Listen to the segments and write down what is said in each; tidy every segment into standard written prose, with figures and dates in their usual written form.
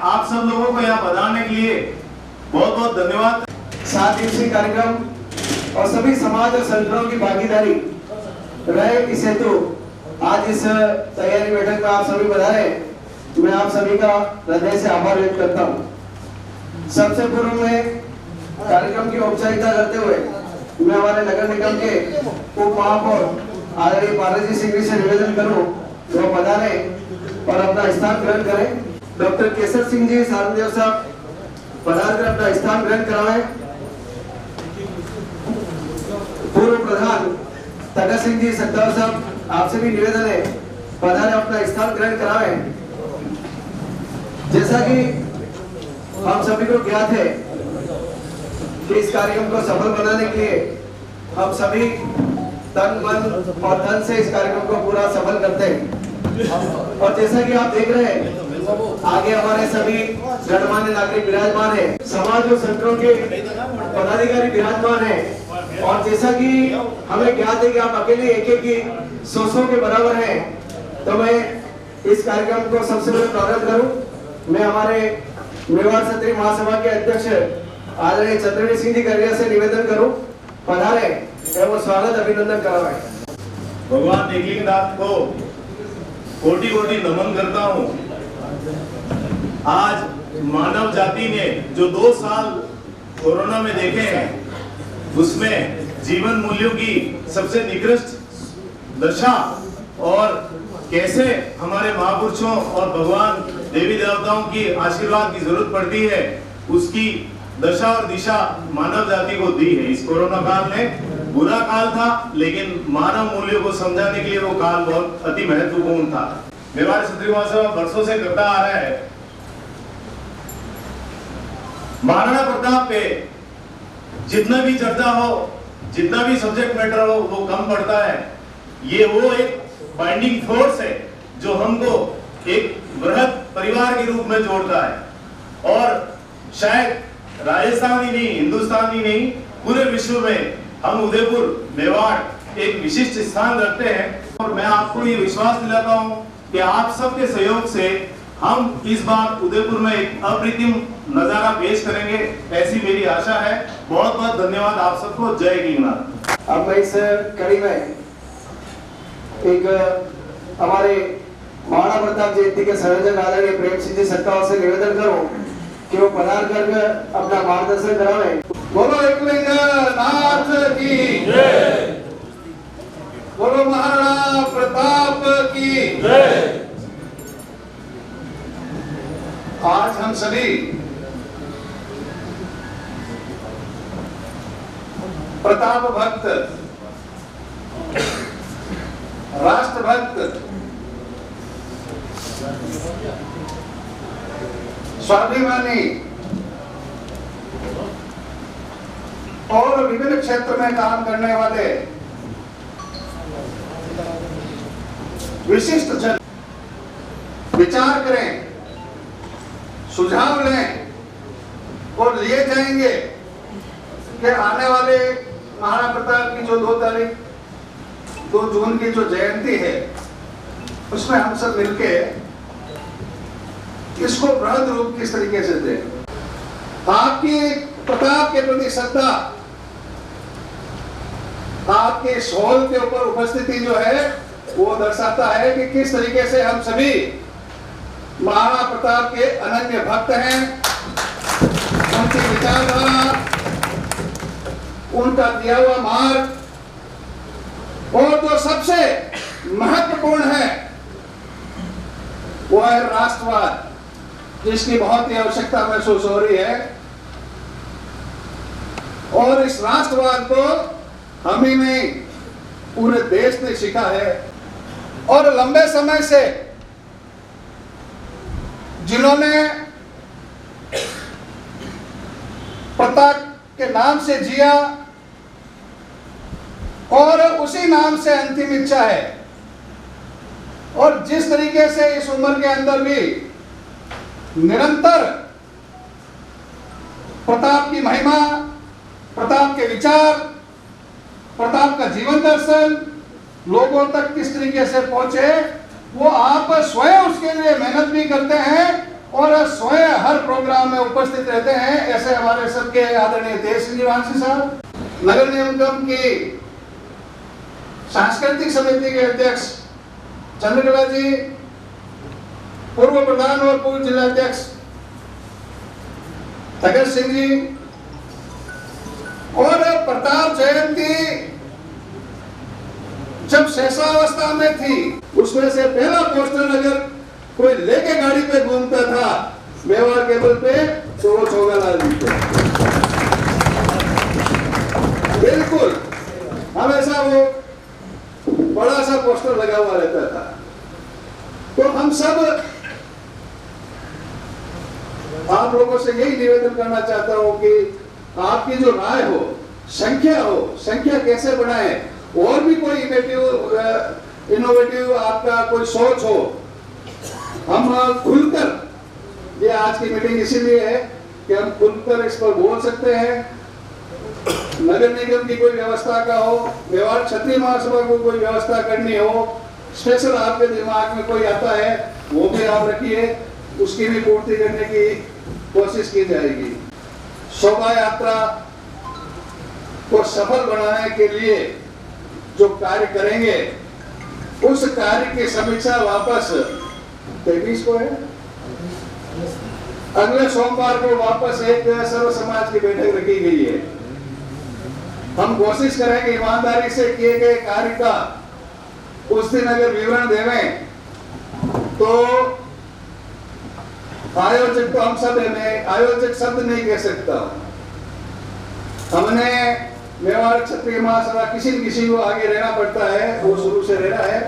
आप सब लोगों को यहाँ पधारने के लिए बहुत बहुत धन्यवाद। 7 दिवसीय कार्यक्रम और सभी समाज और संगठनों की भागीदारी रहे इस हेतु आज इस तैयारी बैठक में आप सभी पधारे। मैं आप सभी का हृदय से आभार व्यक्त करता हूँ। सबसे पूर्व में कार्यक्रम की औपचारिकता करते हुए मैं हमारे नगर निगम के उप महापौर आदरणीय पारजी सिंह जी से निवेदन करूं वो पधारे और अपना स्थान ग्रहण करें। डॉक्टर केसर सिंह जी सारदेव साहब पधार कर अपना स्थान ग्रहण कराएं। पूर्व प्रधान तगा सिंह जी सत्ताव साहब आपसे भी निवेदन है पधारे अपना स्थान ग्रहण कराएं। जैसा कि हम सभी को ज्ञात है कि इस कार्यक्रम को सफल बनाने के लिए हम सभी तन मन और धन से इस कार्यक्रम को पूरा सफल करते हैं। और जैसा कि आप देख रहे हैं आगे हमारे सभी गणमान्य नागरिक विराजमान है, समाज और संगठनों के पदाधिकारी विराजमान है। और जैसा कि हमें ज्ञात है कि आप अकेले एक की 100 के बराबर हैं, तो मैं इस कार्यक्रम को सबसे पहले प्रारंभ करूं। मैं हमारे मेवाड़ क्षत्रिय महासभा के अध्यक्ष आदरणीय चंद्रवीर सिंह जी करिया से निवेदन करूं पधारे एवं स्वागत अभिनंदन कराएं। भगवान नीलकंठ को कोटि कोटि नमन करता हूं। आज मानव जाति ने जो 2 साल कोरोना में देखे हैं उसमें जीवन मूल्यों की सबसे निकृष्ट दशा और कैसे हमारे महापुरुषों और भगवान देवी देवताओं की आशीर्वाद की जरूरत पड़ती है उसकी दशा और दिशा मानव जाति को दी है। इस कोरोना काल में बुरा काल था लेकिन मानव मूल्यों को समझाने के लिए वो काल बहुत अति महत्वपूर्ण था। मेवाड़ क्षत्रिय महासभा वर्षों से करता आ रहा है। महाराणा प्रताप पे जितना भी चर्चा हो, जितना भी सब्जेक्ट मैटर हो वो कम पड़ता है। ये वो एक बाइंडिंग फोर्स है जो हमको एक बृहद परिवार के रूप में जोड़ता है। और शायद राजस्थान ही नहीं, हिंदुस्तान ही नहीं, पूरे विश्व में हम उदयपुर मेवाड़ एक विशिष्ट स्थान रखते हैं। और मैं आपको ये विश्वास दिलाता हूँ कि आप सबके सहयोग से हम इस बार उदयपुर में एक अप्रतिम नजारा पेश करेंगे, ऐसी मेरी आशा है। बहुत बहुत धन्यवाद आप सबको। जय गीरनाथ। अब मैं इस कड़ी में एक हमारे महाराणा प्रताप जयंती के संयोजक आदरणीय प्रेम सिंह जी सत्ताव से निवेदन करूं कि वो पधार कर अपना मार्गदर्शन करावें। बोलो एकलिंगनाथ की जय, बोलो महाराणा प्रताप की जय। आज हम सभी प्रताप भक्त, राष्ट्र भक्त, स्वाभिमानी और विभिन्न क्षेत्र में काम करने वाले विशिष्ट जन विचार करें, सुझाव लें और लिए जाएंगे कि आने वाले महाराणा प्रताप की जो 2 जून की जो जयंती है उसमें हम सब मिलके इसको बृहद रूप किस तरीके से दें। आपकी प्रताप के प्रति श्रद्धा, आपके इस हॉल के ऊपर उपस्थिति जो है वो दर्शाता है कि किस तरीके से हम सभी महाराणा प्रताप के अनन्य भक्त हैं। उनकी विचारधारा, उनका दिया हुआ मार्ग और जो सबसे महत्वपूर्ण है वो है राष्ट्रवाद, जिसकी बहुत ही आवश्यकता महसूस हो रही है। और इस राष्ट्रवाद को हम ही नहीं पूरे देश ने सीखा है। और लंबे समय से जिन्होंने प्रताप के नाम से जिया और उसी नाम से अंतिम इच्छा है, और जिस तरीके से इस उम्र के अंदर भी निरंतर प्रताप की महिमा, प्रताप के विचार, प्रताप का जीवन दर्शन लोगों तक किस तरीके से पहुंचे, वो आप स्वयं उसके लिए मेहनत भी करते हैं और स्वयं हर प्रोग्राम में उपस्थित रहते हैं, ऐसे हमारे सबके आदरणीय तेजस्वी वांसी साहब, नगर निगम की सांस्कृतिक समिति के अध्यक्ष चंद्रकला जी, पूर्व प्रधान और पूर्व जिलाध्यक्ष तगत सिंह जी, और प्रताप जयंती जब शेषावस्था में थी उसमें से पहला पोस्टर अगर कोई लेके गाड़ी पे घूमता था मेवाड़ केबल पे, तो वो छोगालाल जी थे। बिल्कुल हमेशा वो बड़ा सा पोस्टर लगा हुआ रहता था। तो हम सब आप लोगों से यही निवेदन करना चाहता हूं कि आपकी जो राय हो, संख्या कैसे बढ़ाए, और भी कोई इनोवेटिव आपका कोई सोच हो, हम खुलकर, ये आज की मीटिंग इसीलिए है कि हम खुलकर इस पर बोल सकते हैं। नगर निगम की कोई व्यवस्था का हो, मेवाड़ क्षत्रिय महासभा को कोई व्यवस्था करनी हो, स्पेशल आपके दिमाग में कोई आता है वो भी आप रखिए, उसकी भी पूर्ति करने की कोशिश की जाएगी। शोभा यात्रा को सफल बनाने के लिए जो कार्य करेंगे उस कार्य की समीक्षा वापस 23 को है, अगले सोमवार को वापस एक सर्व समाज की बैठक रखी गई है। हम कोशिश करेंगे ईमानदारी से किए गए कार्य का उस दिन अगर विवरण देवें तो आयोजक, तो हम सब में आयोजक शब्द नहीं कह सकता। हमने मेवाड़ क्षत्रिय महासभा किसी को आगे रहना पड़ता है, वो शुरू से रहना है।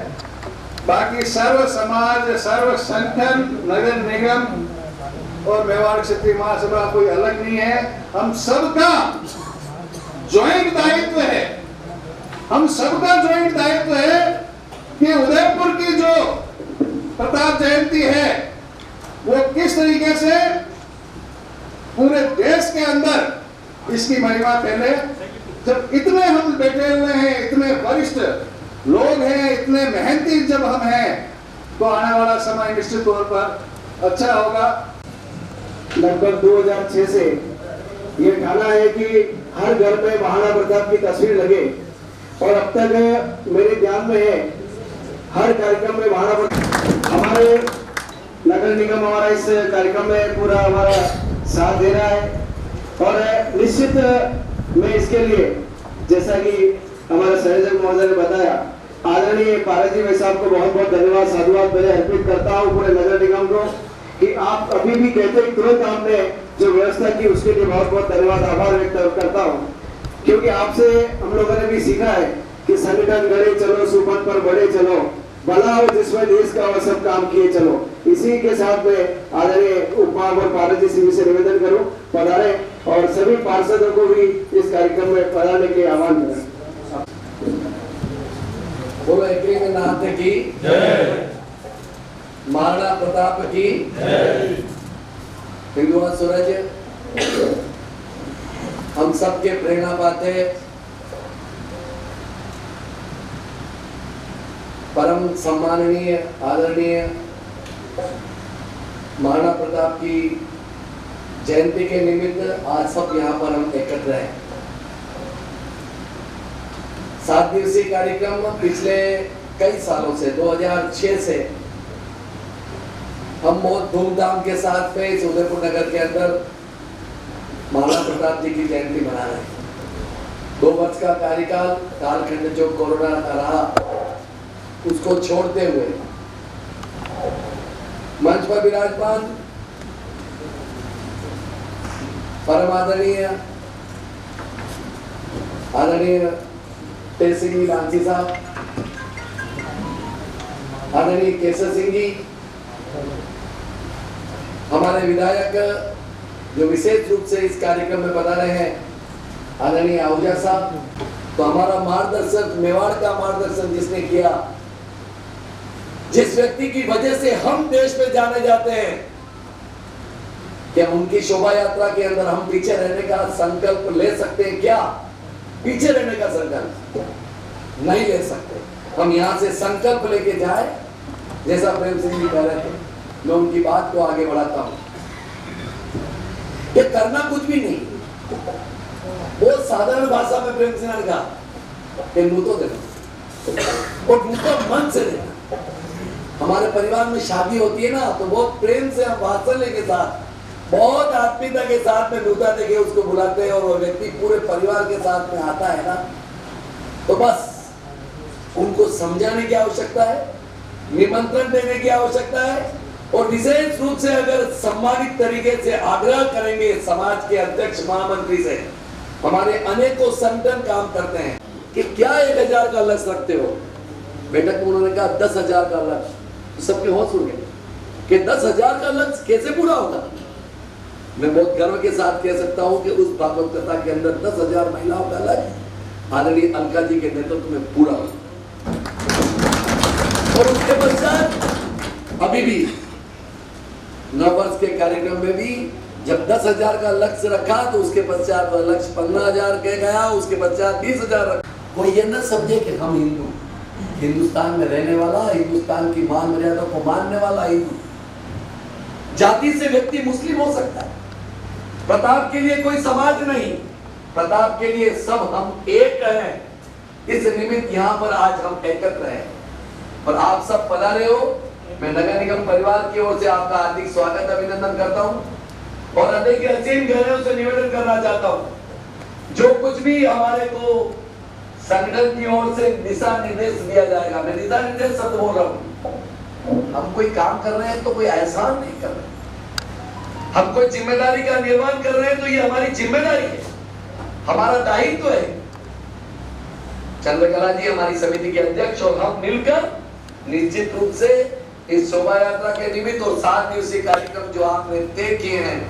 बाकी सर्व समाज, सर्व संगठन, नगर निगम और मेवाड़ क्षत्रिय महासभा कोई अलग नहीं है। हम सबका ज्वाइंट दायित्व है, हम सबका ज्वाइंट दायित्व है कि उदयपुर की जो प्रताप जयंती है वो किस तरीके से पूरे देश के अंदर इसकी महिमा फैले। जब इतने हम बैठे हुए हैं, इतने वरिष्ठ लोग हैं, इतने मेहनती जब हम हैं, तो आने वाला समय निश्चित तौर पर अच्छा होगा। लगभग 2006 से ये ठाना है कि हर घर में महाराणा प्रताप की तस्वीर लगे, और अब तक मेरे ध्यान में है हर कार्यक्रम में महाराणा प्रताप, हमारे नगर निगम हमारा इस कार्यक्रम में पूरा हमारा साथ दे रहा है। और निश्चित मैं इसके लिए, जैसा कि हमारे संयोजक महोदय ने बताया, आदरणीय पारस जी भाई साहब को बहुत बहुत धन्यवाद, साधुवाद पहले अर्पित करता हूँ पूरे नगर निगम को कि आप अभी भी कहते ही तुरंत आपने जो व्यवस्था की उसके लिए बहुत बहुत धन्यवाद, आभार व्यक्त करता हूँ। क्योंकि आपसे हम लोगों ने भी सीखा है कि संगठन गड़े चलो, सुपन पर बढ़े चलो, भला हो जिसमें देश का वह सब काम किए चलो। इसी के साथ में आदरणीय उपमाप और पारस जी से निवेदन करूं पधारे, और सभी पार्षदों को भी इस कार्यक्रम में पधारने के आह्वान करें। बोलो एकनाथ की जय, महाराणा प्रताप की जय। हिंदुआ सूरज हम सबके प्रेरणा पाते परम सम्माननीय आदरणीय महाराणा प्रताप की जयंती के निमित्त आज सब यहाँ पर हम एकत्र हैं। 7 दिवसीय कार्यक्रम पिछले कई सालों से 2006 से हम बहुत धूमधाम के साथ में इस उदयपुर नगर के अंदर महाराणा प्रताप जी की जयंती मना रहे हैं। 2 वर्ष का कार्यकाल कालखंड जो कोरोना का रहा उसको छोड़ते हुए मंच पर विराजमान परम आदरणीय तेजस्वी वांसी साहब, आदरणीय केसर सिंह जी, हमारे विधायक जो विशेष रूप से इस कार्यक्रम में पधारे हैं आदरणीय आहूजा साहब, तो हमारा मार्गदर्शक, मेवाड़ का मार्गदर्शन जिसने किया, जिस व्यक्ति की वजह से हम देश में जाने जाते हैं, क्या उनकी शोभा यात्रा के अंदर हम पीछे रहने का संकल्प ले सकते हैं? क्या पीछे रहने का संकल्प नहीं ले सकते। हम यहाँ से संकल्प लेके जाए, जैसा प्रेम सिंह जी कह रहे थे, मैं उनकी बात को आगे बढ़ाता हूं। ये करना कुछ भी नहीं, वो साधारण भाषा में प्रेम से लगा नूतो देना और नूतो मन से देना। हमारे परिवार में शादी होती है ना, तो बहुत प्रेम से हम वात्सल्य के साथ, बहुत आत्मीयता के साथ में नूता देके उसको बुलाते हैं, और वो व्यक्ति पूरे परिवार के साथ में आता है ना, तो बस उनको समझाने की आवश्यकता है, निमंत्रण देने की आवश्यकता है, और विशेष रूप से अगर सम्मानित तरीके से आग्रह करेंगे समाज के अध्यक्ष महामंत्री से, हमारे अनेकों संगठन काम करते हैं कि क्या 1000 का लक्ष्य रखते हो। बैठक में उन्होंने कहा 10,000 का लक्ष्य, तो सबके होश उड़ गए कि 10,000 का लक्ष्य कैसे पूरा होगा। मैं बहुत गर्व के साथ कह सकता हूं कि उस भागवत कथा के अंदर 10,000 महिलाओं का लक्ष्य आदरणीय अलका जी के नेतृत्व में पूरा हुआ। और उसके पश्चात अभी भी नववर्ष के कार्यक्रम में भी जब 10,000 का लक्ष्य रखा, तो उसके पश्चात वह लक्ष्य 15,000 कह गया, उसके पश्चात 20,000 रखा। कोई ये न समझे कि हम हिंदू, हिंदुस्तान में रहने वाला, हिंदुस्तान की मान मर्यादा को मानने वाला हिंदू, जाति से व्यक्ति मुस्लिम हो सकता है, प्रताप के लिए कोई समाज नहीं, प्रताप के लिए सब हम एक हैं। इस निमित्त यहाँ पर आज हम एकत्र हैं और आप सब पधारे हो। मैं नगर निगम परिवार की ओर से आपका हार्दिक स्वागत अभिनंदन करता हूँ और हृदय के असीम गहराइयों से निवेदन करना चाहता हूँ, जो कुछ भी हमारे को संगठन की ओर से दिशा निर्देश दिया जाएगा, मैं दिशा निर्देश शब्द बोल रहा हूँ, हम कोई काम कर रहे हैं तो कोई एहसान नहीं कर रहे, हम कोई जिम्मेदारी का निर्वहन कर रहे हैं तो ये हमारी जिम्मेदारी है, हमारा दायित्व है। चंद्रकला जी हमारी समिति के अध्यक्ष और हम मिलकर निश्चित रूप से इस शोभा यात्रा के निमित्त और 7 दिवसीय कार्यक्रम जो आपने तय किए हैं,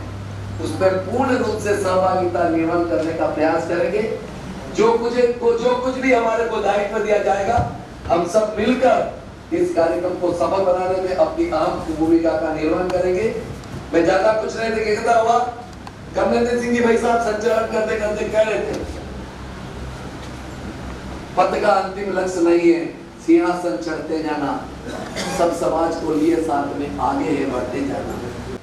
उसमें पूर्ण रूप से सहभागिता निर्वहन करने का प्रयास करेंगे। जो कुछ भी हमारे को दायित्व दिया जाएगा, हम सब मिलकर इस कार्यक्रम को सफल बनाने में अपनी अहम भूमिका का निर्वहन करेंगे। मैं ज्यादा कुछ नहीं कहता हुआ, कमलेंद्र सिंह जी भाई साहब संचालन करते करते कह रहे थे, पद का अंतिम लक्ष्य नहीं है सिंहासन चढ़ते जाना, सब समाज को लिए साथ में आगे है बढ़ते जाना।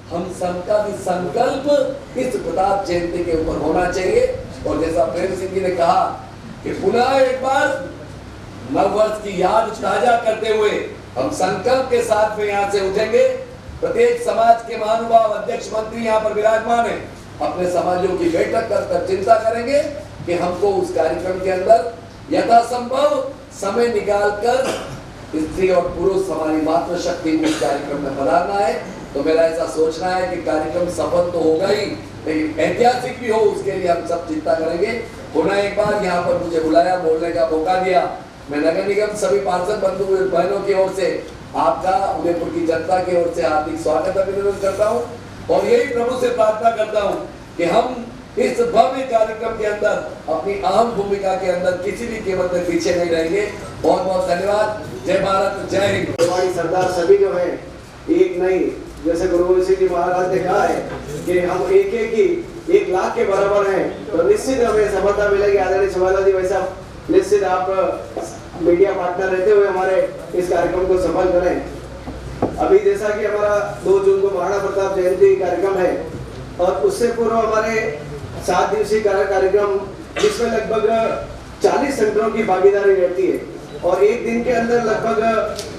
हम सबका भी संकल्प इस प्रताप जयंती के ऊपर होना चाहिए। और जैसा प्रेम सिंह जी ने कहा कि पुनः एक बार नववर्ष की याद ताजा करते हुए हम संकल्प के साथ में यहाँ से उठेंगे। प्रत्येक समाज के महानुभाव अध्यक्ष मंत्री यहाँ पर विराजमान है, अपने समाजों की बैठक कर चिंता करेंगे कि हमको उस कार्यक्रम के अंदर यथासंभव समय निकालकर स्त्री और पुरुष हमारी मातृशक्ति उस कार्यक्रम में पधारना है। तो मेरा ऐसा सोचना है कि कार्यक्रम सफल तो होगा ही, लेकिन ऐतिहासिक भी हो, उसके लिए हम सब चिंता करेंगे। पुनः एक बार यहाँ पर मुझे बुलाया, बोलने का मौका दिया, मैं नगर निगम सभी पार्षद बंधु बहनों की ओर से आपका, उदयपुर की जनता की ओर से हार्दिक स्वागत अभिनंदन करता हूँ और यही प्रभु से प्रार्थना करता हूँ कि हम इस भव्य कार्यक्रम के अंदर अपनी अहम भूमिका के अंदर किसी भी कीमत में पीछे नहीं रहेंगे। बहुत बहुत धन्यवाद। जय भारत, जय हिंद। हमारी सरदार सभी जो है, एक नहीं, जैसे गुरु गोविंद सिंह जी महाराज ने कहा है कि हम एक 1 लाख के बराबर हैं, तो निश्चित हमें सफलता मिलेगी। आदरणीय शोभा जी वैसा निश्चित आप मीडिया पार्टनर रहते हुए हमारे इस कार्यक्रम को सफल करें। अभी जैसा कि हमारा 2 जून को महाराणा प्रताप जयंती कार्यक्रम है और उससे पूर्व हमारे 7 दिवसीय कार्यक्रम, जिसमें लगभग 40 संगठनों की भागीदारी रहती है और एक दिन के अंदर लगभग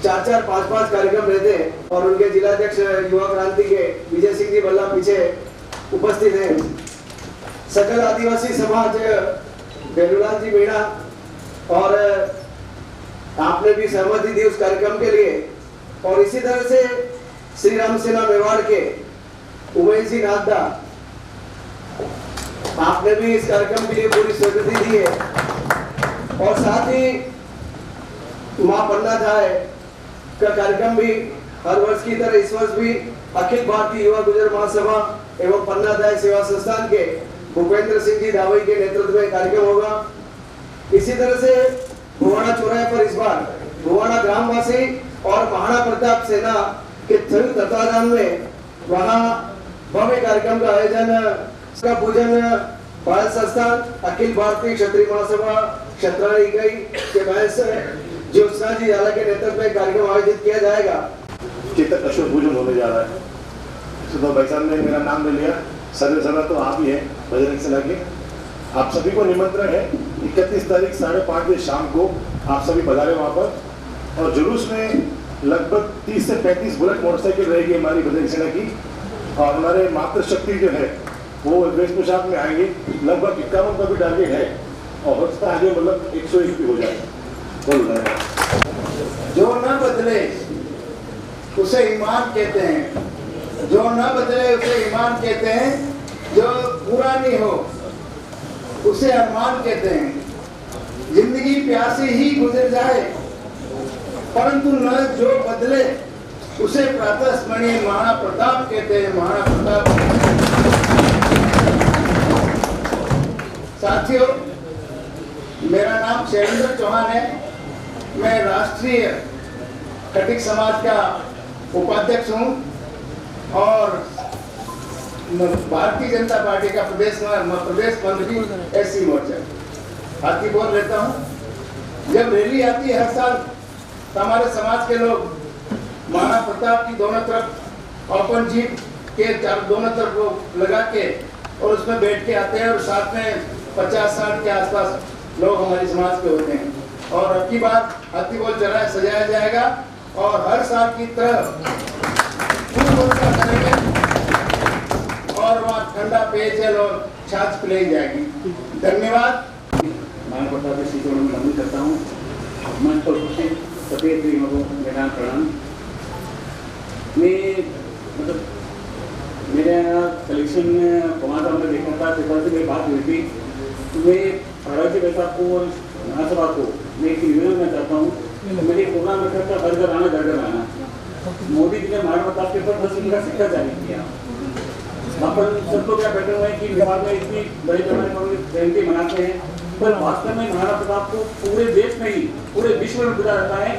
4-4, 5-5 कार्यक्रम रहते हैं और उनके जिलाध्यक्ष युवा क्रांति के विजय सिंह जी बल्ला पीछे उपस्थित हैं। सकल आदिवासी समाज बेलूलाल जी मीणा, और आपने भी सहमति दी उस कार्यक्रम के लिए। और इसी तरह से श्री राम सेना मेवाड़ के उमेश जी नाथदा, आपने भी इस कार्यक्रम के लिए पूरी स्वीकृति दी है। और साथ ही मां पन्ना धाय का कार्यक्रम भी हर वर्ष की तरह इस वर्ष भी अखिल भारतीय युवा गुर्जर महासभा एवं पन्ना धाय सेवा संस्थान के भूपेंद्र सिंह जी दावई के नेतृत्व में कार्यक्रम होगा। इसी तरह से भुवाना चौराहे पर इस बार भुवाना ग्रामवासी और महाराणा प्रताप सेना के संयुक्त तत्वाधान में वहां भव्य कार्यक्रम का आयोजन, का पूजन बाल संस्थान अखिल भारतीय क्षत्रिय महासभा क्षत्राणी इकाई के महेश ज्योत्सना जी झाला के नेतृत्व में कार्यक्रम आयोजित किया जाएगा। चेतक अशोक भोजन होने जा रहा है। तो भाई साहब ने मेरा नाम ले लिया, सर्वे सर्वा तो आप ही है बजरंग सेना के। आप सभी को निमंत्रण है 31 तारीख 5:30 बजे शाम को आप सभी पधारे वहाँ पर। और जुलूस में लगभग 30 से 35 बुलेट मोटरसाइकिल रहेगी हमारी बजरंग सेना की। और हमारे मातृशक्ति जो है वो वेश पोशाक में आएंगे। लगभग 51 का भी टारगेट है और हो सकता है आगे मतलब 101 भी हो जाए। बोल रहे हैं जो न बदले उसे ईमान कहते हैं, जो न बदले उसे ईमान कहते हैं, जो पूरा नहीं हो उसे अरमान कहते हैं। जिंदगी प्यासी ही गुजर जाए परंतु न जो बदले उसे प्रातः स्मरणीय महाराणा प्रताप कहते हैं। महाराणा प्रताप साथियों, मेरा नाम शैलेंद्र चौहान है। मैं राष्ट्रीय खटिक समाज का उपाध्यक्ष हूँ और भारतीय जनता पार्टी का प्रदेश मंत्री एससी मोर्चा हाथी बोल लेता हूँ। जब रैली आती है हर साल तो हमारे समाज के लोग महाराणा प्रताप की दोनों तरफ ओपन जीप के दोनों तरफ वो लगा के और उसमें बैठ के आते हैं और साथ में 50-60 के आसपास लोग हमारे समाज के होते हैं। और अब की बार हाथी बोल सजाया जाएगा और हर साल की तरह करेंगे और वहाँ ठंडा पेयजल और छाछ पिलाई जाएगी। धन्यवाद। महाराणा प्रताप के चरणों में नमन करता हूँ। मन तो खुश है, सफेद मेरा प्रणाम। मैं मतलब मेरे यहाँ कलेक्शन कमाता हमने देखा था, पेपर से मेरी बात हुई थी। तो मैं भारत के साहब को और महासभा को मैं एक निवेदन करना चाहता हूँ। मेरे प्रोग्राम में था घर घर आना। मोदी जी ने महाराणा प्रताप के ऊपर 10 रुपये का सिक्का जारी किया। अपन सब लोग क्या बैठे हुए हैं कि बिहार में इतनी बड़ी पैमाने पर जयंती मनाते हैं, पर वास्तव में महाराणा प्रताप को पूरे देश में ही पूरे विश्व में बुला रहता है।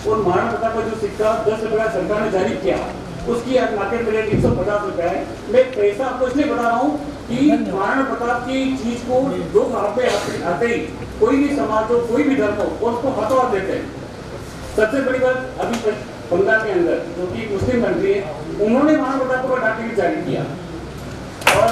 और महाराणा प्रताप का जो सिक्का 10 रुपये का सरकार ने जारी किया, उसकी आज मार्केट में रेट 150 रुपये है। मैं पैसा आपको इसलिए बता रहा हूँ कि महाराणा प्रताप की चीज को लोग वहाँ पे आते ही कोई भी समाज हो, कोई भी धर्म हो, और उसको हाथों हाथ देते हैं। सबसे बड़ी बात, अभी बंगाल के अंदर जो कि मुस्लिम कंट्री है, उन्होंने महाराणा प्रताप को डाक टिकट जारी किया। और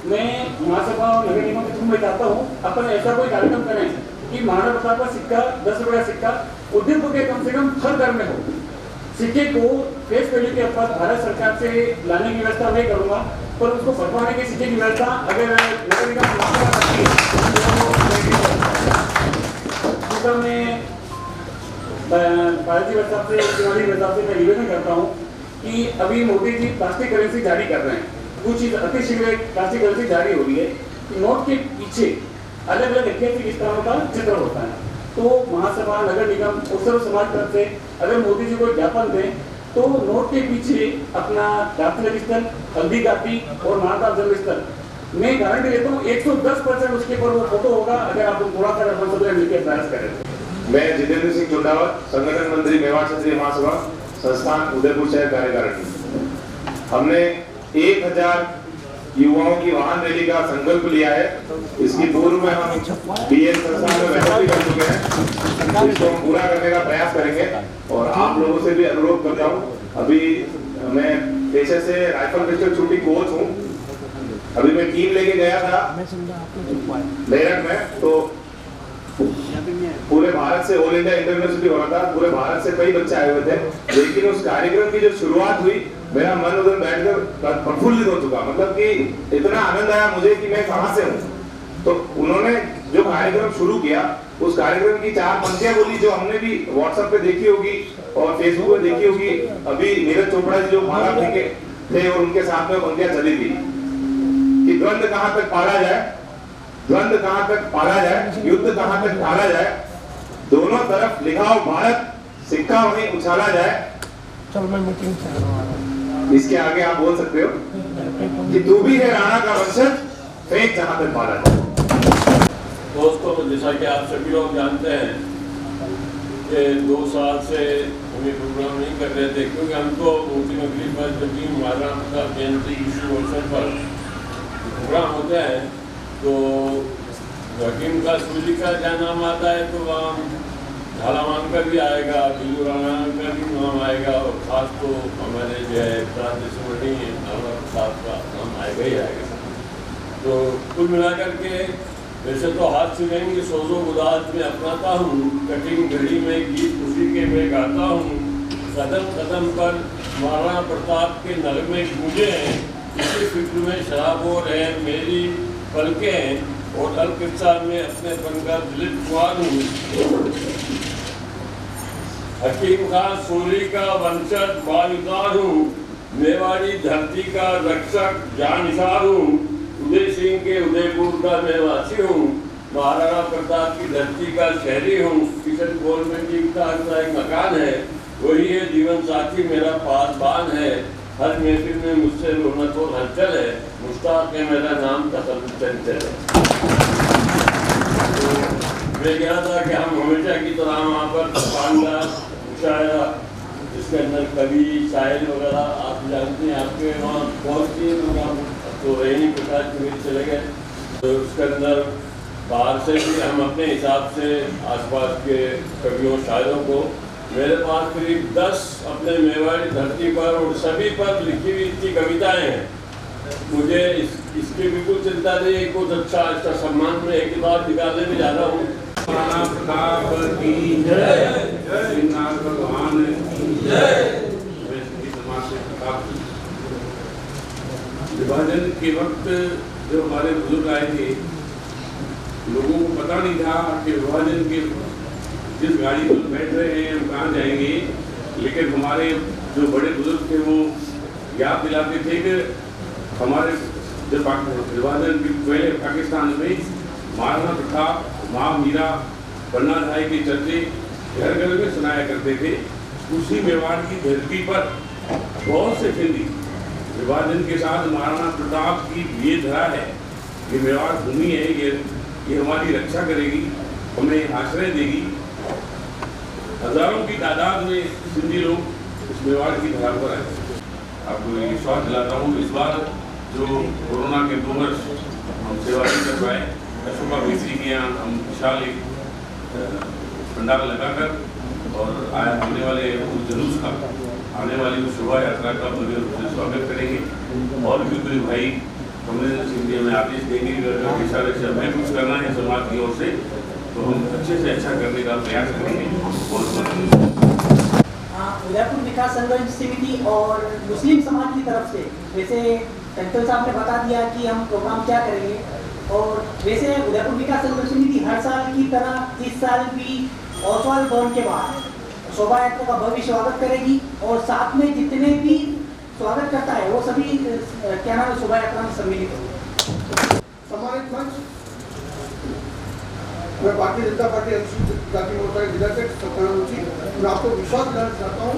मैं महासभा और नगर निगम के थ्रू में चाहता हूँ अपन ऐसा कोई कार्यक्रम करें कि महाराणा प्रताप का सिक्का 10 रुपये का सिक्का उद्यमपुर के कम से कम हर घर में हो। सिक्के को फेस वैल्यू के ऊपर भारत सरकार से लाने की व्यवस्था मैं करूँगा, पर उसको बंटवाने की सिक्के की व्यवस्था अगर नगर निगम करती है तो मैं भारतीय व्यवस्था से मैं निवेदन करता हूँ कि अभी मोदी जी प्लास्टिक करेंसी जारी कर रहे हैं। कुछ चीज अतिशीघ्र प्लास्टिक करेंसी जारी हो रही है। नोट के पीछे अलग अलग ऐतिहासिक इस तरह का चित्र होता है। तो महासभा, नगर निगम और सर्व समाज तरफ से अगर मोदी जी को ज्ञापन दें तो नोट के पीछे अपना दाखिला स्थल, हल्दी घाटी और महाकाल जन्म स्थल, मैं गारंटी देता हूँ 110% उसके ऊपर वो फोटो होगा। अगर आप थोड़ा सा मिलकर प्रयास करें। मैं जितेंद्र सिंह चुंडावत, संगठन मंत्री मेवाड़ क्षेत्रीय महासभा, संस्थान उदयपुर शहर कार्यकारिणी। हमने 1000 युवाओं की वाहन रैली का संकल्प लिया है। इसकी पूर्व में हम बीएन संस्थान में बैठक भी कर चुके हैं। इसको हम पूरा करने का प्रयास करेंगे और आप लोगों से भी अनुरोध करता हूँ। अभी मैं पेशे से राइफल पिस्टल शूटिंग कोच हूँ। अभी मैं टीम लेके गया था मेरठ में, तो पूरे भारत से ऑल इंडिया इंटरयूनिवर्सिटी हो रहा था। पूरे भारत से कई बच्चे आए हुए थे, लेकिन उस कार्यक्रम की जो शुरुआत हुई, मेरा मन उधर बैठकर प्रफुल्लित हो चुका। मतलब कि इतना आनंद आया मुझे कि मैं कहां से हूं। तो उन्होंने जो कार्यक्रम शुरू किया, उस कार्यक्रम की 4 पंक्तियां बोली जो हमने भी व्हाट्सएप पे देखी होगी और फेसबुक पे देखी होगी। अभी नीरज चोपड़ा जी जो माला फेंके थे और उनके साथ में पंक्तियां चली थी कि द्वंद्व कहां तक पाला जाए, द्वंद्व कहां तक पाला जाए, युद्ध कहां तक टाला जाए, दोनों तरफ लिखाओ भारत, सिक्का वहीं उछाला जाए। इसके आगे आप बोल सकते हो कि तू भी है राणा का वंशज, फेंक जहां तक पाला जाए। दोस्तों, जैसा कि आप सभी लोग जानते हैं कि 2 साल से हम ये प्रोग्राम नहीं कर रहे थे, क्योंकि हमको मोती नगरी पर जब भी महाराणा प्रताप जयंती इसी अवसर पर प्रोग्राम होते हैं तो हकीम का सूली का जहाँ नाम आता है तो वहाँ झालावान का भी आएगा, बिल्लू राणा का भी नाम आएगा, और खास तो हमारे जो है प्रादेशिक साहब का नाम आएगा ही आएगा। तो कुल मिलाकर के वैसे तो हाथ से लेंगे सोजो गुदाज में अपनाता हूँ, कठिन घड़ी में गीत उसी के मैं गाता हूँ, कदम कदम पर महाराणा प्रताप के नगमे गूंजे हैं, इसी फिक्र में शराब और है मेरी पलकें, और अलकिस्सा में अपने बनकर दिलीप कुमार हूँ। हकीम खान सूरी का वंशज बायुदार हूँ, मेवाड़ी धरती का रक्षक जानिसार हूँ, उदय सिंह के उदयपुर का मैं वासी हूँ, महाराणा प्रताप की धरती का शहरी हूँ, किशन गोल में जीता एक मकान है, वही है जीवन साथी मेरा पासबान है, हर महफिल में मुझसे रौनक और हलचल है, मुश्ताक है मेरा नाम तसल्लुल है। मैं कह था कि हम हमेशा की तरह वहाँ पर पांडा मुशायरा, जिसके अंदर कवि शायर वगैरह आप जानते हैं, आपके वहाँ बहुत सी तो रही प्रकाश में चले गए, तो उसके अंदर बाहर से भी हम अपने हिसाब से आसपास के कवियों शायरों को, मेरे पास करीब 10 अपने मेवाड़ी धरती पर और सभी पर लिखी हुई इतनी कविताएं हैं। मुझे इसकी बिल्कुल चिंता नहीं है, कुछ अच्छा इसका सम्मान में एक बार निकालने में जा रहा हूँ। महाराणा प्रताप की जय, श्रीनाथ भगवान की जय। विभाजन के वक्त जो हमारे बुजुर्ग आए थे, लोगों को पता नहीं था कि विभाजन के जिस गाड़ी पर बैठ रहे हैं हम कहाँ जाएंगे, लेकिन हमारे जो बड़े बुजुर्ग थे वो याद दिलाते थे कि हमारे जब विभाजन के पहले पाकिस्तान में महाराणा प्रताप, माँ मीरा, पन्ना भाई के चर्चे घर घर में सुनाया करते थे। उसी मेवाड़ की धरती पर बहुत से खिंडी विभाजन के साथ महाराणा प्रताप की ये धरा है, ये मेवाड़ भूमि है, ये हमारी रक्षा करेगी, हमें आश्रय देगी। हजारों की तादाद में सिंधी लोग इस मेवाड़ की धरा पर आए। आपको ये विश्वास दिलाता हूँ, इस बार जो कोरोना के 2 वर्ष हम सेवा नहीं कर पाए, अशोका मिस्त्री के यहाँ हम विशाल एक पंडाल लगाकर और आने वाले उस जुलूस का, आने वाली उस शोभा यात्रा का पूरे रूप से स्वागत करेंगे। और भी कोई भाई कमलेंद्र सिंह जी हमें आदेश देंगे इशारे से हमें कुछ करना है समाज की ओर से, तो हम अच्छे से अच्छा करने का प्रयास करेंगे। उदयपुर विकास संघर्ष समिति और मुस्लिम समाज की तरफ से वैसे कंचन साहब ने बता दिया कि हम प्रोग्राम क्या करेंगे, और वैसे उदयपुर विकास संघर्ष समिति हर साल की तरह इस साल भी ओसवाल भवन के बाहर शोभा यात्रा का भव्य स्वागत करेगी, और साथ में जितने भी स्वागत करता है वो सभी क्या नाम शोभा यात्रा में सम्मिलित होंगे। सम्मानित मंच, मैं भारतीय जनता पार्टी अनुसूचित जाति मोर्चा के जिला अध्यक्ष सत्यनारायण मुंशी, मैं आपको विश्वास दिलाना चाहता हूँ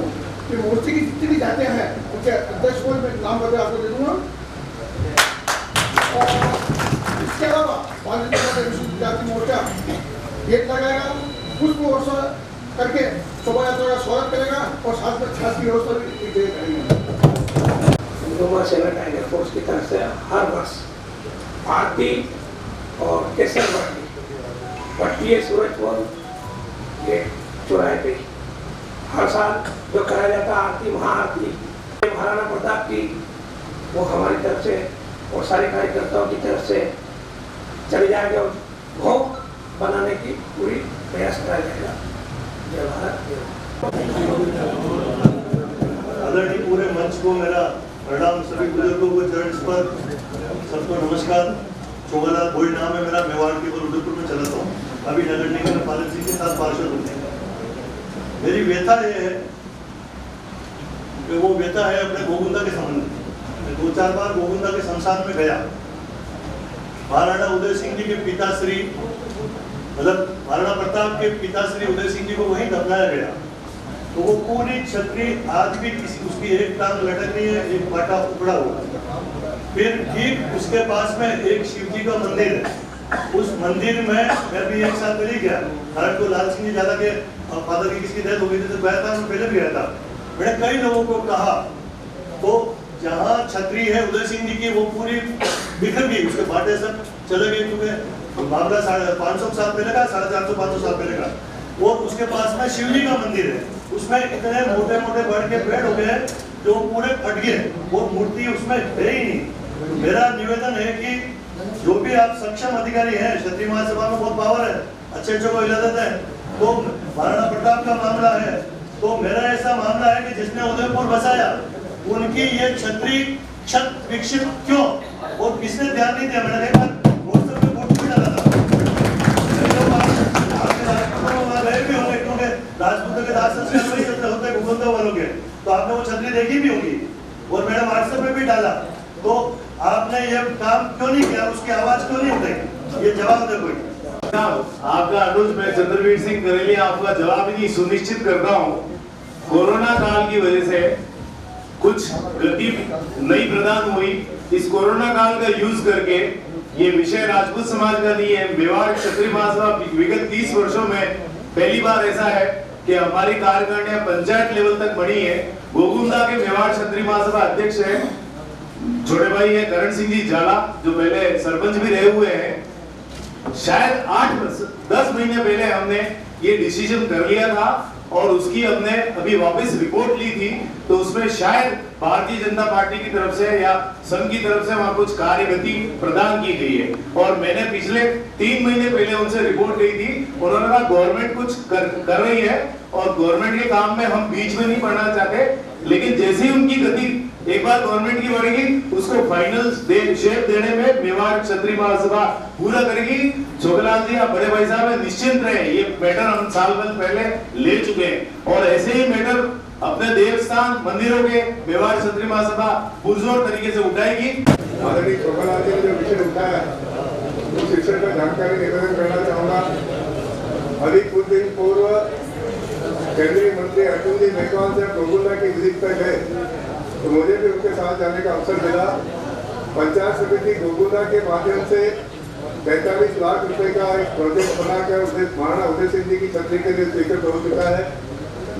कि मोर्चे की जितनी भी जातियाँ हैं उनके अध्यक्ष को मैं नाम बता आपको दे दूँगा। और इसके अलावा भारतीय जनता पार्टी अनुसूचित जाति मोर्चा गेट लगाएगा, पुष्प वर्षा करके शोभा यात्रा का स्वागत करेगा, और साथ में छाछ की व्यवस्था भी करेंगे। सेना टाइगर फोर्स की तरफ से हर वर्ष आरती और केसर पट्टी सूरजपुर ये चौराहे पे हर साल जो कराया जाता आरती, महाआरती महाराणा प्रताप की, वो हमारी तरफ से और सारे कार्यकर्ताओं की तरफ से चले जाएंगे, और भोग बनाने की पूरी प्रयास कराया जाएगा। जय भारत। आदरणीय पूरे मंच को मेरा प्रणाम, सभी बुजुर्गों को चरण पर सबको नमस्कार। चोगालाल भोई नाम है मेरा, मेवाड़ के उदयपुर में चलाता हूँ, अभी नगर निगम में पालन सिंह के साथ पार्षद हूँ। मेरी व्यथा ये है कि वो व्यथा है अपने गोविंदा के संबंध में। 2-4 बार गोविंदा के शमशान में गया। महाराणा उदय सिंह जी के पिताश्री, मतलब महाराणा प्रताप के पिताश्री उदय सिंह जी को वहीं दफनाया गया। तो वो पूरी छतरी आज भी किसी उसकी एक टांग लटकनी है, एक पाटा उखड़ा हुआ। फिर ठीक उसके पास में एक शिव जी का मंदिर है, उस मंदिर में मैं भी एक साथ मिली गया। भारत को लाल सिंह जी ज्यादा के फादर की किसकी डेथ हो गई थी तो गया था, मैं पहले भी गया था। मैंने कई लोगों को कहा, तो जहाँ छतरी है उदय सिंह जी की वो पूरी बिखर गई, उसके बाटे सब चले गए, क्योंकि मामला 500 साल पहले का, 450-500 साल पहले का। और उसके पास में शिव जी का मंदिर है, उसमें इतने मोटे मोटे बड़ के पेड़ हो गए जो पूरे फट गए और मूर्ति उसमें है ही नहीं। मेरा निवेदन है कि जो भी आप सक्षम अधिकारी हैं, क्षत्रिय महासभा में बहुत पावर है, अच्छे अच्छे को इजाजत है, तो महाराणा प्रताप का मामला है, तो मेरा ऐसा मामला है कि जिसने उदयपुर बसाया उनकी ये छत्री छत विकसित क्यों और किसने ध्यान नहीं दिया। मैंने देखा व्हाट्सएप पे फोटो भी डाला था, गए भी होंगे क्योंकि राजपूतों के दास संस्कार वही चलते होते हैं भूखंडों वालों के, तो आपने वो छतरी देखी भी होगी और मैंने व्हाट्सएप पे भी डाला, तो आपने ये काम क्यों नहीं किया, उसकी आवाज क्यों नहीं उठाई, ये जवाब दे कोई। आपका अनुरोध मैं चंद्रवीर सिंह करेली आपका जवाब ही सुनिश्चित करता हूँ। कोरोना काल की वजह से कुछ गति नई प्रदान हुई, इस कोरोना काल का यूज करके ये विषय राजपूत समाज का नहीं है। मेवाड़ क्षत्रिय महासभा विगत 30 वर्षों में पहली बार ऐसा है कि हमारी कार्यकारिणी पंचायत लेवल तक बढ़ी है। गोगुंदा के मेवाड़ क्षत्रिय महासभा अध्यक्ष है छोटे भाई है करण सिंह जी झाला, जो पहले सरपंच भी रहे हुए हैं। शायद 8-10 महीने पहले हमने ये डिसीजन कर लिया था और उसकी हमने अभी वापस रिपोर्ट ली थी, तो उसमें शायद भारतीय जनता पार्टी की तरफ से या संघ की तरफ से वहां कुछ कार्यगति प्रदान की गई है। और मैंने पिछले 3 महीने पहले उनसे रिपोर्ट ली थी, उन्होंने कहा गवर्नमेंट कुछ कर रही है और गवर्नमेंट के काम में हम बीच में नहीं पड़ना चाहते, लेकिन जैसे ही उनकी गति एक बार गवर्नमेंट की बढ़ेगी उसको फाइनल शेप देने में मेवाड़ क्षत्रिय महासभा पूरा करेगी। छोकलाल जी आप बड़े भाई साहब है, निश्चिंत रहे, ये मैटर हम साल भर पहले ले चुके हैं और ऐसे ही मैटर अपने देवस्थान मंदिरों के मेवाड़ क्षत्रिय महासभा पुरजोर तरीके से उठाएगी। आदरणीय छोकलाल जी ने जो विषय उठाया उस विषय पर जानकारी निवेदन करना चाहूंगा। अभी कुछ दिन पूर्व केंद्रीय मंत्री अर्जुन जी मेघवाल से गोगुंदा की विजिट पर गए, तो मुझे भी उनके साथ जाने का अवसर मिला। पंचायत समिति गोगुंदा के माध्यम से 45 लाख रुपए का एक प्रोजेक्ट बनाकर महाराणा उदय सिंह जी की छतरी के लिए स्वीकृत हो चुका है।